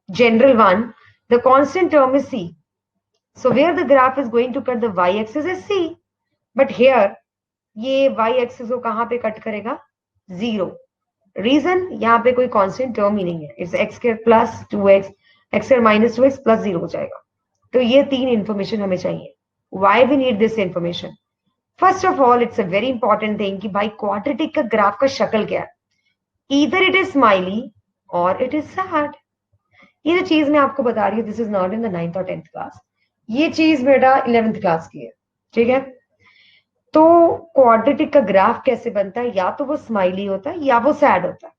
general one, the constant term is c. So where the graph is going to cut the y axis is c. But here ये y एक्सिस को कहां पे कट करेगा? जीरो. रीजन, यहाँ पे कोई कांस्टेंट टर्म ही नहीं है. It's x square plus 2x, x square minus 2x plus zero हो जाएगा. तो ये तीन इंफॉर्मेशन हमें चाहिए. Why we need this information? First of all, it's a very important thing कि भाई क्वाड्रेटिक का ग्राफ का शक्ल क्या है. ईदर इट इज स्माइली और इट इज सैड. ये जो चीज मैं आपको बता रही हूँ, this is not in the 9th और 10th क्लास. ये चीज बेटा 11th क्लास की है. ठीक है, तो क्वाड्रेटिक का ग्राफ कैसे बनता है? या तो वो स्माइली होता है या वो सैड होता है.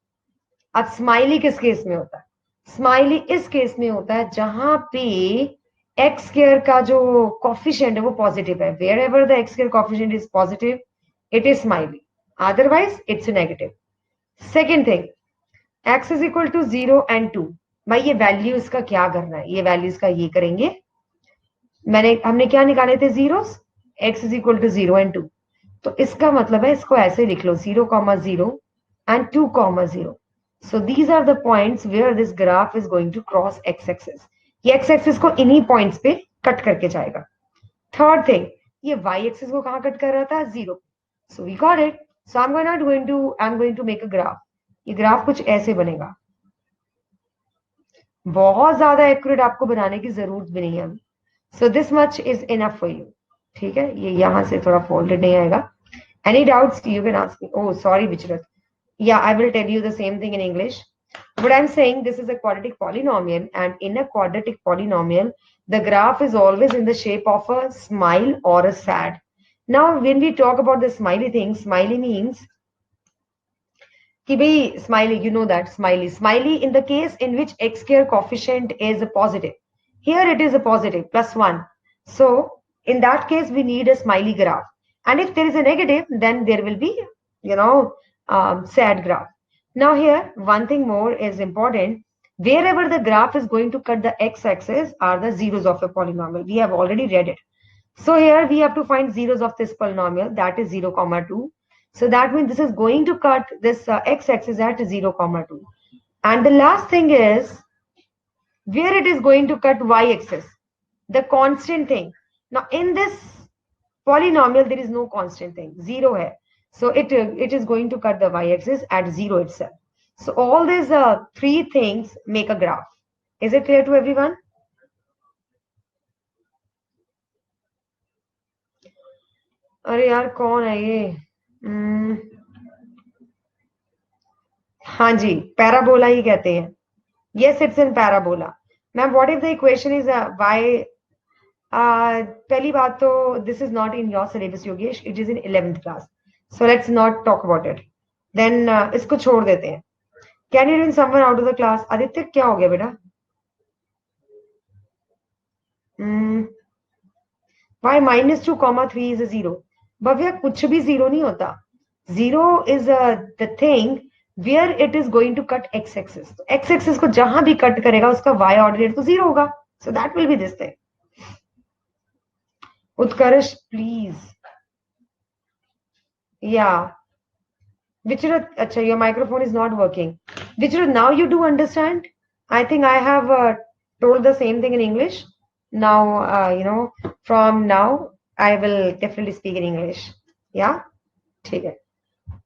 अब स्माइली किस केस में होता है? स्माइली इस केस में होता है जहां पे एक्स स्क्वायर का जो कॉफिशिएंट है वो पॉजिटिव है. Wherever the x square coefficient is positive, it is smiley. Otherwise it's negative. Second thing, x is equal to zero and two. भाई ये वैल्यू इसका क्या करना है? ये वैल्यू इसका ये करेंगे. हमने क्या निकाले थे? Zeros. X is equal to zero and two. तो इसका मतलब है इसको ऐसे लिख लो, 0,0 and 2,0. So these are the points where this graph is going to cross x-axis. ये x-axis को इन्हीं पॉइंट्स पे कट करके जाएगा. थर्ड थिंग, ये y-axis को कहाँ कट कर रहा था? Zero. So we got it. So I'm going to make a graph. ये ग्राफ कुछ ऐसे बनेगा. बहुत ज्यादा एक्यूरेट आपको बनाने की जरूरत भी नहीं है. So this much is enough for you. ठीक है, ये यहां से थोड़ा फोल्डेड नहीं आएगा. Any doubts? You can ask me. Oh, sorry, Vichrat. Yeah, I will tell you the same thing in English. But I'm saying this is a quadratic polynomial, and in a quadratic polynomial, the graph is always in the shape of a smile or a sad. Now, when we talk about the smiley thing, smiley means कि भाई smiley, you know that smiley in the case in which x square coefficient is a positive. Here it is a positive plus 1. So in that case we need a smiley graph. And if there is a negative, then there will be, sad graph. Now here, one thing more is important. Wherever the graph is going to cut the x-axis are the zeros of a polynomial. We have already read it. So here we have to find zeros of this polynomial, that is 0, 2. So that means this is going to cut this x-axis at 0, 2. And the last thing is where it is going to cut y-axis, the constant thing. Now in this polynomial there is no constant thing, zero hai. So it is going to cut the y-axis at 0 itself. So all these three things make a graph. Is it clear to everyone? अरे यार कौन है ये? हाँ जी, parabola ही कहते हैं. Yes, it's in parabola. Ma'am, what if the equation is y? पहली बात तो this is not in your syllabus, Yogesh. It is in 11th class. So let's not talk about it. Then इसको छोड़ देते हैं. Can you bring someone out of the class? Aditya क्या हो गया बेटा? y minus 2 comma 3 is a 0. Bhavya कुछ भी 0 नहीं होता. 0 is the thing where it is going to cut x axis. तो x axis को जहां भी कट करेगा उसका y ऑर्डिनेट तो 0 होगा. So that will be this thing. Utkarsh, please. Yeah. Vichrat, acha, your microphone is not working. Vichrat, now you do understand? I think I have told the same thing in English. Now, from now, I will definitely speak in English. Yeah? Okay.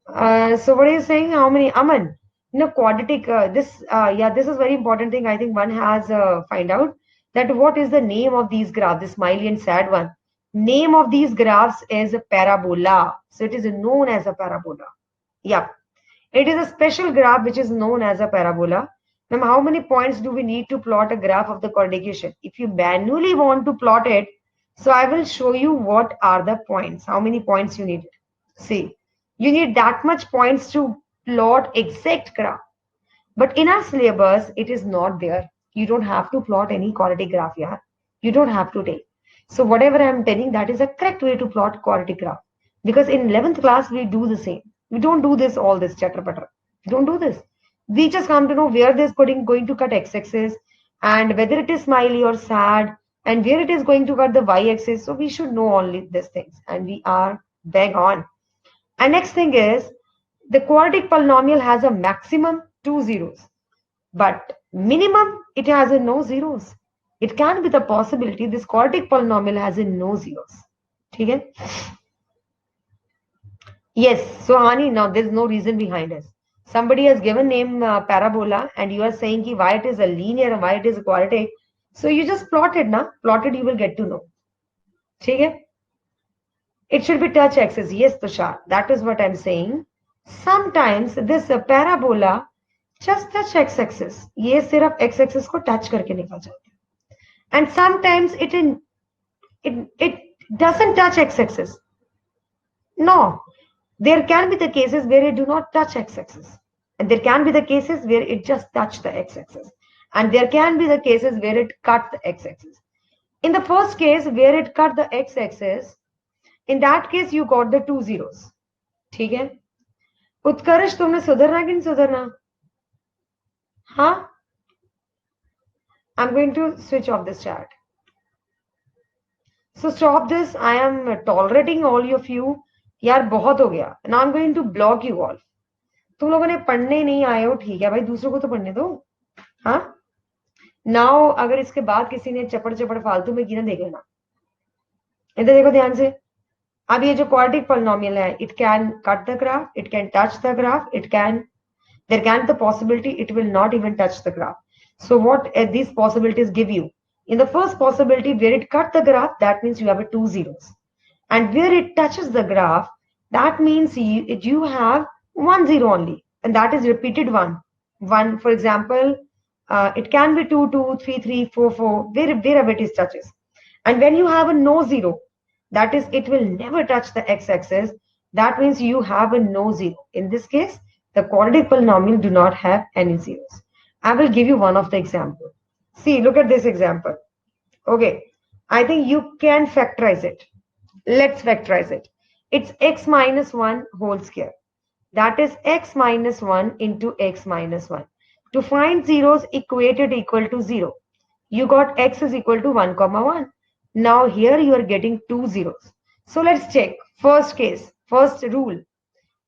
So what are you saying? How many? Aman, quadratic, this is very important thing. I think one has find out that what is the name of these graphs, this smiley and sad one. Name of these graphs is a parabola. So it is known as a parabola. Yeah. It is a special graph which is known as a parabola. Now, how many points do we need to plot a graph of the quadrication? If you manually want to plot it, so I will show you what are the points. How many points you need. See, you need that much points to plot exact graph. But in our syllabus, it is not there. You don't have to plot any quadratic graph here. You don't have to take. So whatever I am telling, that is a correct way to plot quadratic graph. Because in 11th class, we do the same. We don't do this, all this chatter patter. We don't do this. We just come to know where this going to cut x-axis and whether it is smiley or sad and where it is going to cut the y-axis. So we should know only these things and we are bang on. And next thing is the quadratic polynomial has a maximum 2 zeros, but minimum it has a no zeros. It can be the possibility this quadratic polynomial has a no zeros. Okay? Yes, so Hani, now there's no reason behind it. Somebody has given name parabola and you are saying ki why it is a linear and why it is a quadratic. So you just plot it, na? Plot it, you will get to know. Okay? It should be touch axis. Yes, Tushar, that is what I'm saying. Sometimes this parabola just touch x-axis. ये सिर्फ x-axis को touch करके निकल जाता है. And sometimes it doesn't touch x-axis. No, there can be the cases where it do not touch x-axis, and there can be the cases where it just touch the x-axis, and there can be the cases where it cut the x-axis. In the first case where it cut the x-axis, in that case you got the 2 zeros. ठीक है? उत्कर्ष तुमने सुधरना कि नहीं सुधरना? हाँ? I'm going to switch off this chat. So stop this. I am tolerating all of you. यार बहुत हो गया. Now I'm going to block you all. तुम लोगों ने पढ़ने नहीं आए हो, ठीक है भाई, दूसरों को तो पढ़ने दो. हाँ? Now अगर इसके बाद किसी ने चपड़ फालतू में की ना, देख लेना. इधर देखो ध्यान से. अब ये जो क्वाड्रेटिक पॉलिनोमियल है, it can cut the graph, it can touch the graph, there can the possibility it will not even touch the graph. So what these possibilities give you? In the first possibility where it cut the graph, that means you have a 2 zeros. And where it touches the graph, that means you have 1 zero only. And that is repeated 1. 1, for example, it can be 2, 2, 3, 3, 4, 4, wherever it is touches. And when you have a no zero, that is, it will never touch the x-axis. That means you have a no zero. In this case, the quadratic polynomial do not have any zeros. I will give you one of the example. See, look at this example. Okay, I think you can factorize it. Let's factorize it. It's x minus 1 whole square. That is x minus 1 into x minus 1. To find zeros equated equal to 0, you got x is equal to 1 comma 1. Now here you are getting 2 zeros. So let's check. First case, first rule.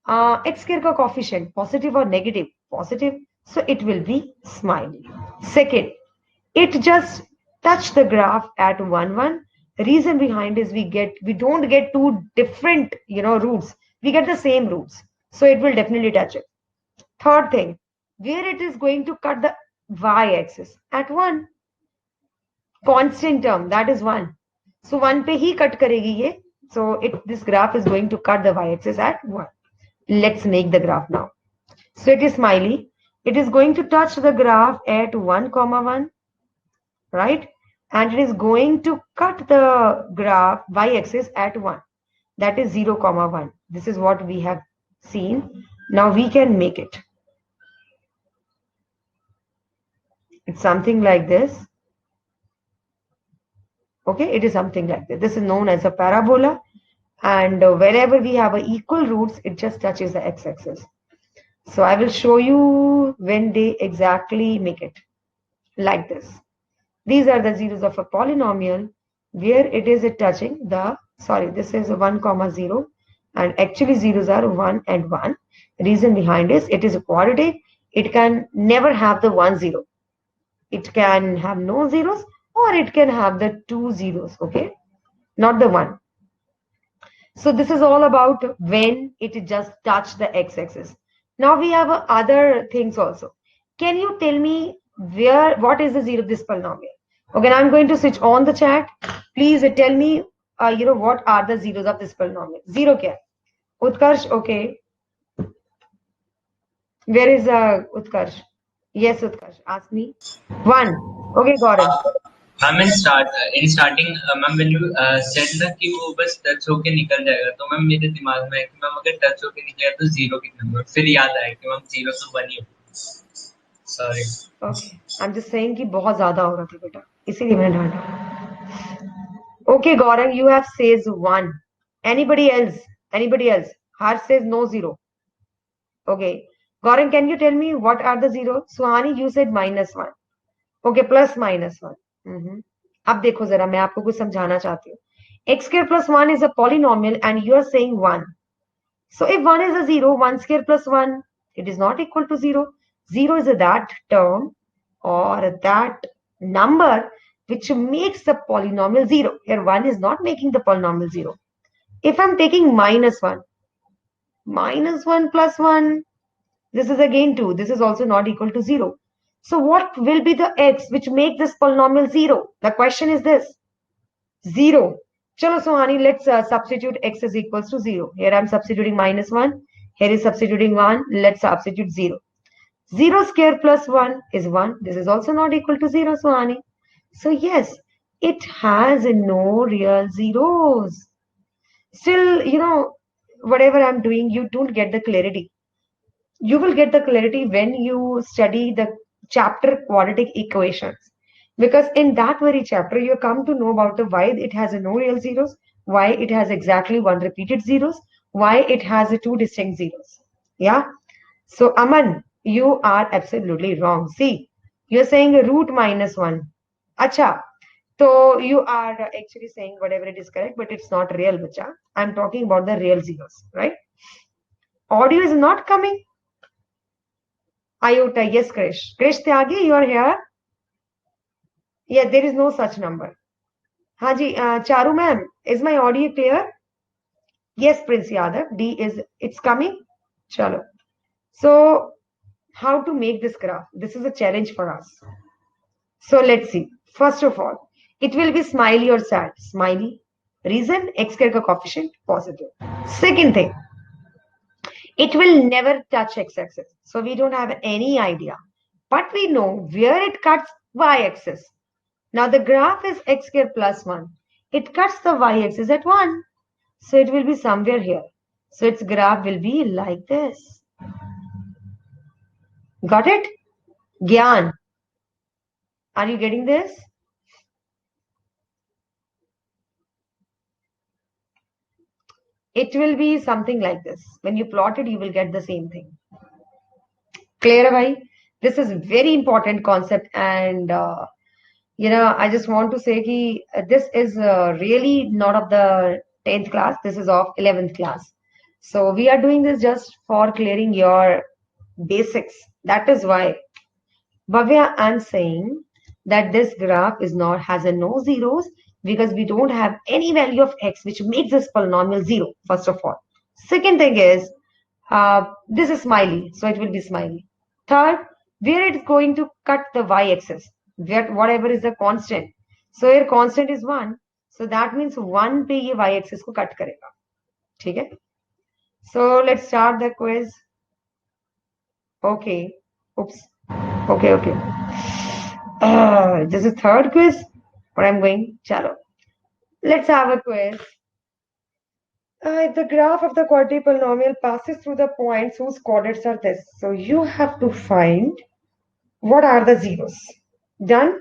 X square ka coefficient, positive or negative? Positive. So it will be smiley. Second, it just touch the graph at 1, 1. Reason behind is we don't get two different roots. We get the same roots. So it will definitely touch it. Third thing, where it is going to cut the y-axis at 1. Constant term, that is 1. So 1 pe hi cut karegi ye. So this graph is going to cut the y-axis at 1. Let's make the graph now. So it is smiley. It is going to touch the graph at 1 comma 1, right? And it is going to cut the graph y-axis at 1, that is 0 comma 1. This is what we have seen. Now we can make it. It's something like this. Okay, it is something like this. This is known as a parabola, and wherever we have equal roots, it just touches the x-axis. So I will show you when they exactly make it like this. These are the zeros of a polynomial where it is touching the, sorry, this is 1 comma 0, and actually zeros are 1 and 1. Reason behind is it is a quadratic. It can never have the 1 0. It can have no zeros, or it can have the 2 zeros, okay, not the 1. So this is all about when it just touch the x-axis. Now we have other things also. Can you tell me what is the zero of this polynomial? Okay, now I'm going to switch on the chat. Please tell me, what are the zeros of this polynomial? Zero kya hai? Utkarsh, okay. Where is Utkarsh? Yes, Utkarsh, ask me. 1. Okay, Gaurav. Ma'am in starting ma'am when you said ना कि वो बस touch होके निकल जाएगा, तो ma'am मेरे दिमाग में है कि मैम अगर टच होके निकलेगा तो जीरो कितना होगा, फिर याद आया कि मैम जीरो तो 1 ही होगा. Sorry. Okay, I am just saying कि बहुत ज्यादा हो रहा था बेटा, इसीलिए मैंने डांटा. Okay Gaurav, you have says 1. Anybody else? Harsh says no 0. Okay, Gaurav, can you tell me what are the zeros? Suhani, you said -1. Okay, plus -1. अब देखो जरा, मैं आपको कुछ समझाना चाहती हूँ. X square plus 1 is a polynomial and you are saying 1. So if 1 is a 0, 1 square plus 1, it is not equal to 0. 0 is that term or that number which makes the polynomial 0. Here 1 is not making the polynomial 0. If I'm taking -1, -1 plus 1, this is again 2. This is also not equal to 0. So what will be the x which make this polynomial 0? The question is this. 0. Chalo Suhani, let's substitute x is equals to 0. Here I'm substituting -1. Here is substituting 1. Let's substitute 0. 0 square plus 1 is 1. This is also not equal to 0, Suhani. So yes, it has no real zeros. Still, whatever I'm doing, you don't get the clarity. You will get the clarity when you study the chapter quadratic equations. Because in that very chapter, you come to know about why it has no real zeros, why it has exactly 1 repeated zeros, why it has 2 distinct zeros. Yeah. So Aman, you are absolutely wrong. See, you're saying root -1. Acha. So you are actually saying whatever it is correct, but it's not real, bacha. I'm talking about the real zeros, right? Audio is not coming. Iota, yes, Krish. Krish Tyagi, you are here. Yeah, there is no such number. Haji, Charu ma'am, is my audio clear? Yes, Prince Yadav, it's coming. Chalo. So, how to make this graph? This is a challenge for us. So, let's see. First of all, it will be smiley or sad. Smiley. Reason, x square ka coefficient positive. Second thing, it will never touch x-axis. So, we don't have any idea. But we know where it cuts y-axis. Now the graph is x square plus 1. It cuts the y-axis at 1. So it will be somewhere here. So its graph will be like this. Got it? Gyan. Are you getting this? It will be something like this. When you plot it, you will get the same thing. Clear, bhai? This is very important concept, and I just want to say that this is really not of the 10th class. This is of 11th class. So we are doing this just for clearing your basics. That is why, Bhavya, I'm saying that this graph has no zeros because we don't have any value of x which makes this polynomial 0, first of all. Second thing is, this is smiley, so it will be smiley. Third, where it's going to cut the y-axis, whatever is the constant. So here constant is 1. So that means 1 पे ये y-axis को cut करेगा. ठीक है? So let's start the quiz. Okay. Oops. Okay, okay. This is third quiz. But I'm going. Chalo. Let's have a quiz. If the graph of the quadripolynomial passes through the points whose coordinates are this. So you have to find what are the zeros. Done?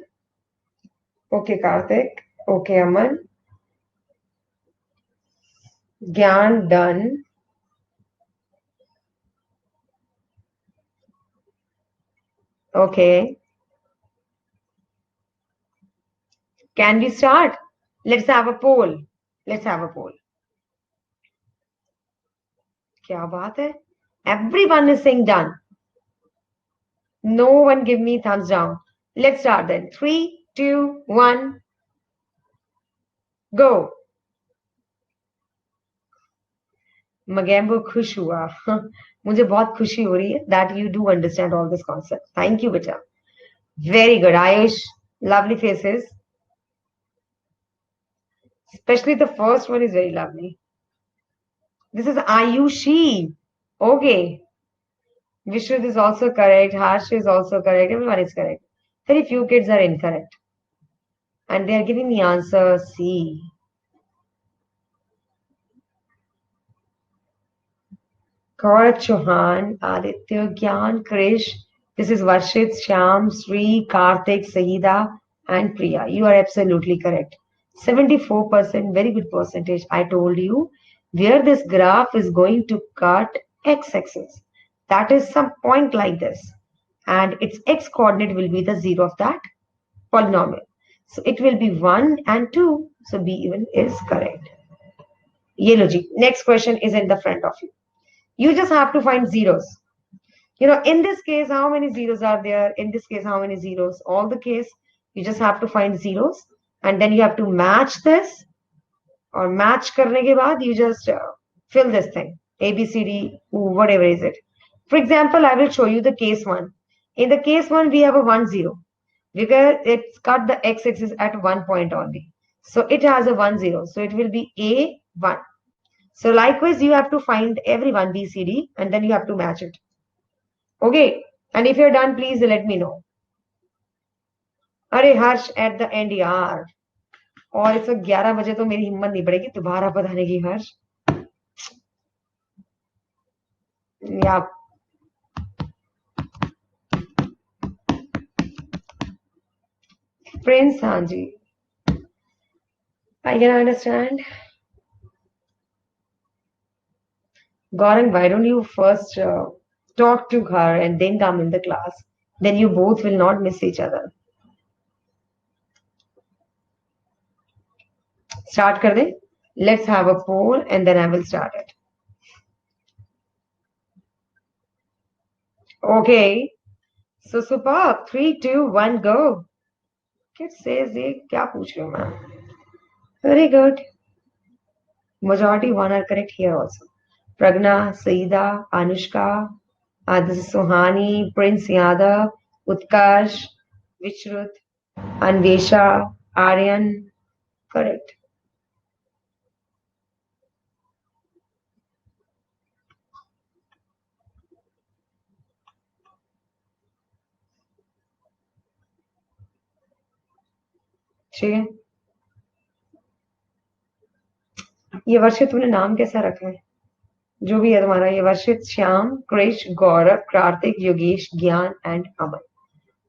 Okay, Karthik. Okay, Aman. Gyan, done. Okay. Can we start? Let's have a poll. Let's have a poll. क्या बात है? Everyone is saying done. No one give me thumbs down. Let's start then. 3, 2, 1, go. Magambo खुश हुआ. मुझे बहुत खुशी हो रही है that you do understand all this concept. Thank you, beta. Very good. Ayush, lovely faces. Especially the first one is very lovely. This is Ayushi. Okay. Vishruth is also correct. Harsh is also correct. Everyone is correct. Very few kids are incorrect. And they are giving the answer C. Gaurav Chauhan, Aditya, Gyan, Krish. This is Varshit, Shyam, Sri, Karthik, Sahida, and Priya. You are absolutely correct. 74%, very good percentage. I told you where this graph is going to cut x-axis. That is some point like this. And its x-coordinate will be the zero of that polynomial. So it will be 1 and 2. So B even is correct. Ye lo ji. Next question is in the front of you. You just have to find zeros. In this case, how many zeros are there? In this case, how many zeros? All the case, you just have to find zeros. And then you have to match this. Or match karne ke baad, you just fill this thing. A, B, C, D, whatever is it. For example, I will show you the case 1. In the case 1, we have a 1, 0. Because it's cut the x-axis at 1 point only. So it has a 1, 0. So it will be A, 1. So likewise, you have to find every one B, C, D, and then you have to match it. Okay. And if you're done, please let me know. अरे हर्ष at the end यार. और इस वक्त 11 बजे तो मेरी हिम्मत नहीं पड़ेगी दोबारा बताने की हर्ष. Yeah. Prince, हाँ जी. I can understand. Gaurang, why don't you first talk to her and then come in the class? Then you both will not miss each other. Start kar de. Let's have a poll and then I will start it. Okay. So superb. 3, 2, 1, go. Kid says ये क्या पूछ रहे हो ma'am? Very good. Majority one are correct here also. Pragna, Saida, Anushka, this is Sohani, Prince Yadav, Utkarsh, Vishruth, Anvesha, Aryan. Correct. ठीक है. ये वर्षित तुमने नाम कैसा रखा है? जो भी है तुम्हारा ये वर्षित, श्याम, कृष, गौरव, कार्तिक, योगेश, ज्ञान and Aman.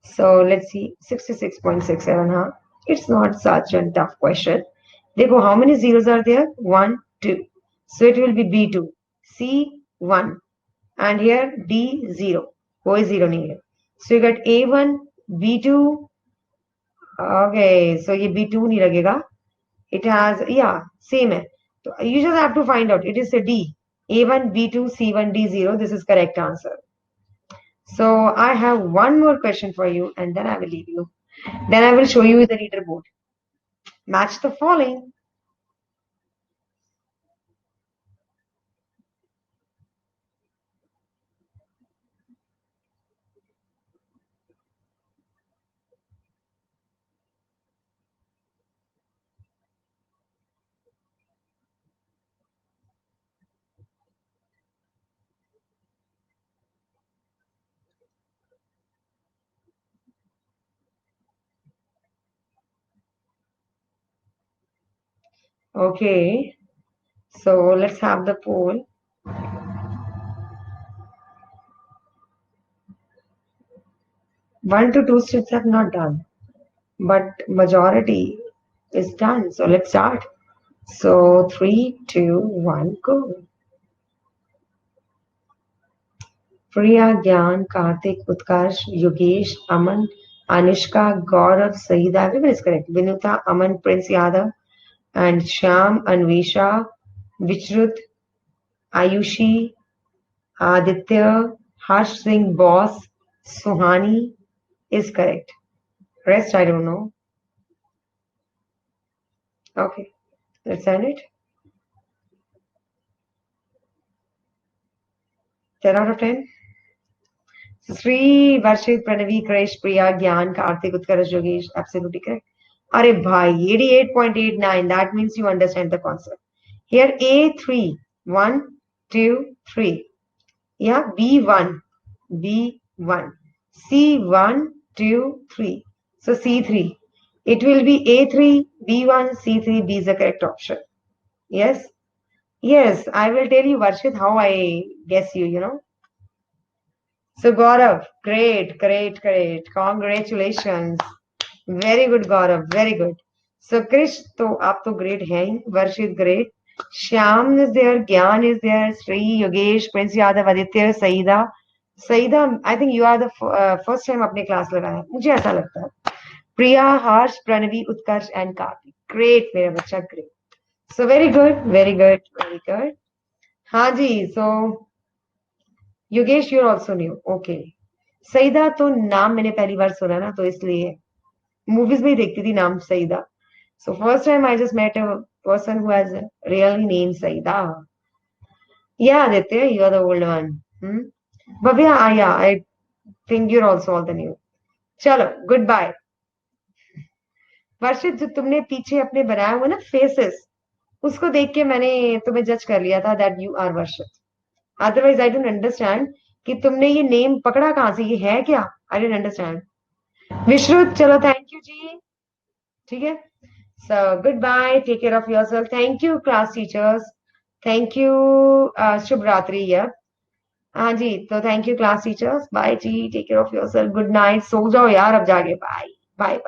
So let's see, 66.67. Huh? It's not such a tough question. देखो, how many zeros are there? 1, 2. So it will be B2, C1, and here D0. कोई zero नहीं है. So you got A1, B2. Okay, so ये B2 नहीं लगेगा. It has, yeah, same है. So you just have to find out. It is a D. A1, B2, C1, D0. This is correct answer. So I have one more question for you and then I will leave you. Then I will show you the leaderboard. Match the following. Okay, so let's have the poll. One to two steps have not done, but majority is done. So let's start. So 3, 2, 1, go. Priya, Gyan, Karthik, Utkarsh, Yogesh, Aman, Anushka, Gaurav, Saida, everyone is correct. Vinuta, Aman, Prince Yadav, and Shyam, Anvesha, Vichrut, Ayushi, Aditya, Harsh Singh, Boss, Suhani is correct. Rest I don't know. Okay, let's end it. 10 out of 10. Sri, Varshit, Pranavi, Krish, Priya, Gyan, Karthik, Utkarsh, Yogesh, absolutely correct. Are bhai, 88.89. That means you understand the concept. Here A3, 1, 2, 3. Yeah, B1, B1. C1, 2, 3. So C3. It will be A3, B1, C3, B is the correct option. Yes? Yes, I will tell you, Varshit, how I guess you. So Gaurav, great. Congratulations. Very good, Gaurav. Very good. So Krish, तो आप तो great हैं ही. Varshit great. Shyam is there. Gyan is there. Sri, Yogesh, Prince Yadav, Aditya, Saida. Saida, I think you are the first time अपने class लगाया. मुझे ऐसा लगता है. Priya, Harsh, Pranavi, Utkarsh and Karthik. Great, मेरा बच्चा great. So very good. हाँ जी. So Yogesh, you're also new. Okay. Saida तो नाम मैंने पहली बार सुना ना तो इसलिए मूवीज में ही देखती थी नाम Saeeda. So first time I just met a person who has really named Saida. Yeah, Aditya, you are the old one. Bhavya, yeah, I think you're also all the new. चलो, goodbye. वर्षित, जो तुमने पीछे अपने बनाया हुआ ना फेसेस, उसको देख के मैंने तुम्हें जज कर लिया था that you are वर्षित. Otherwise I don't understand कि तुमने ये नेम पकड़ा कहाँ से, ये है क्या? I didn't understand. विश्रुत, चलो थैंक यू जी. ठीक है. So goodbye, take care of yourself. Thank you class teachers. Thank you शुभ रात्रि. Yeah. हाँ जी, तो thank you class teachers. Bye ji, take care of yourself. Good night. सो जाओ यार अब जाके. Bye.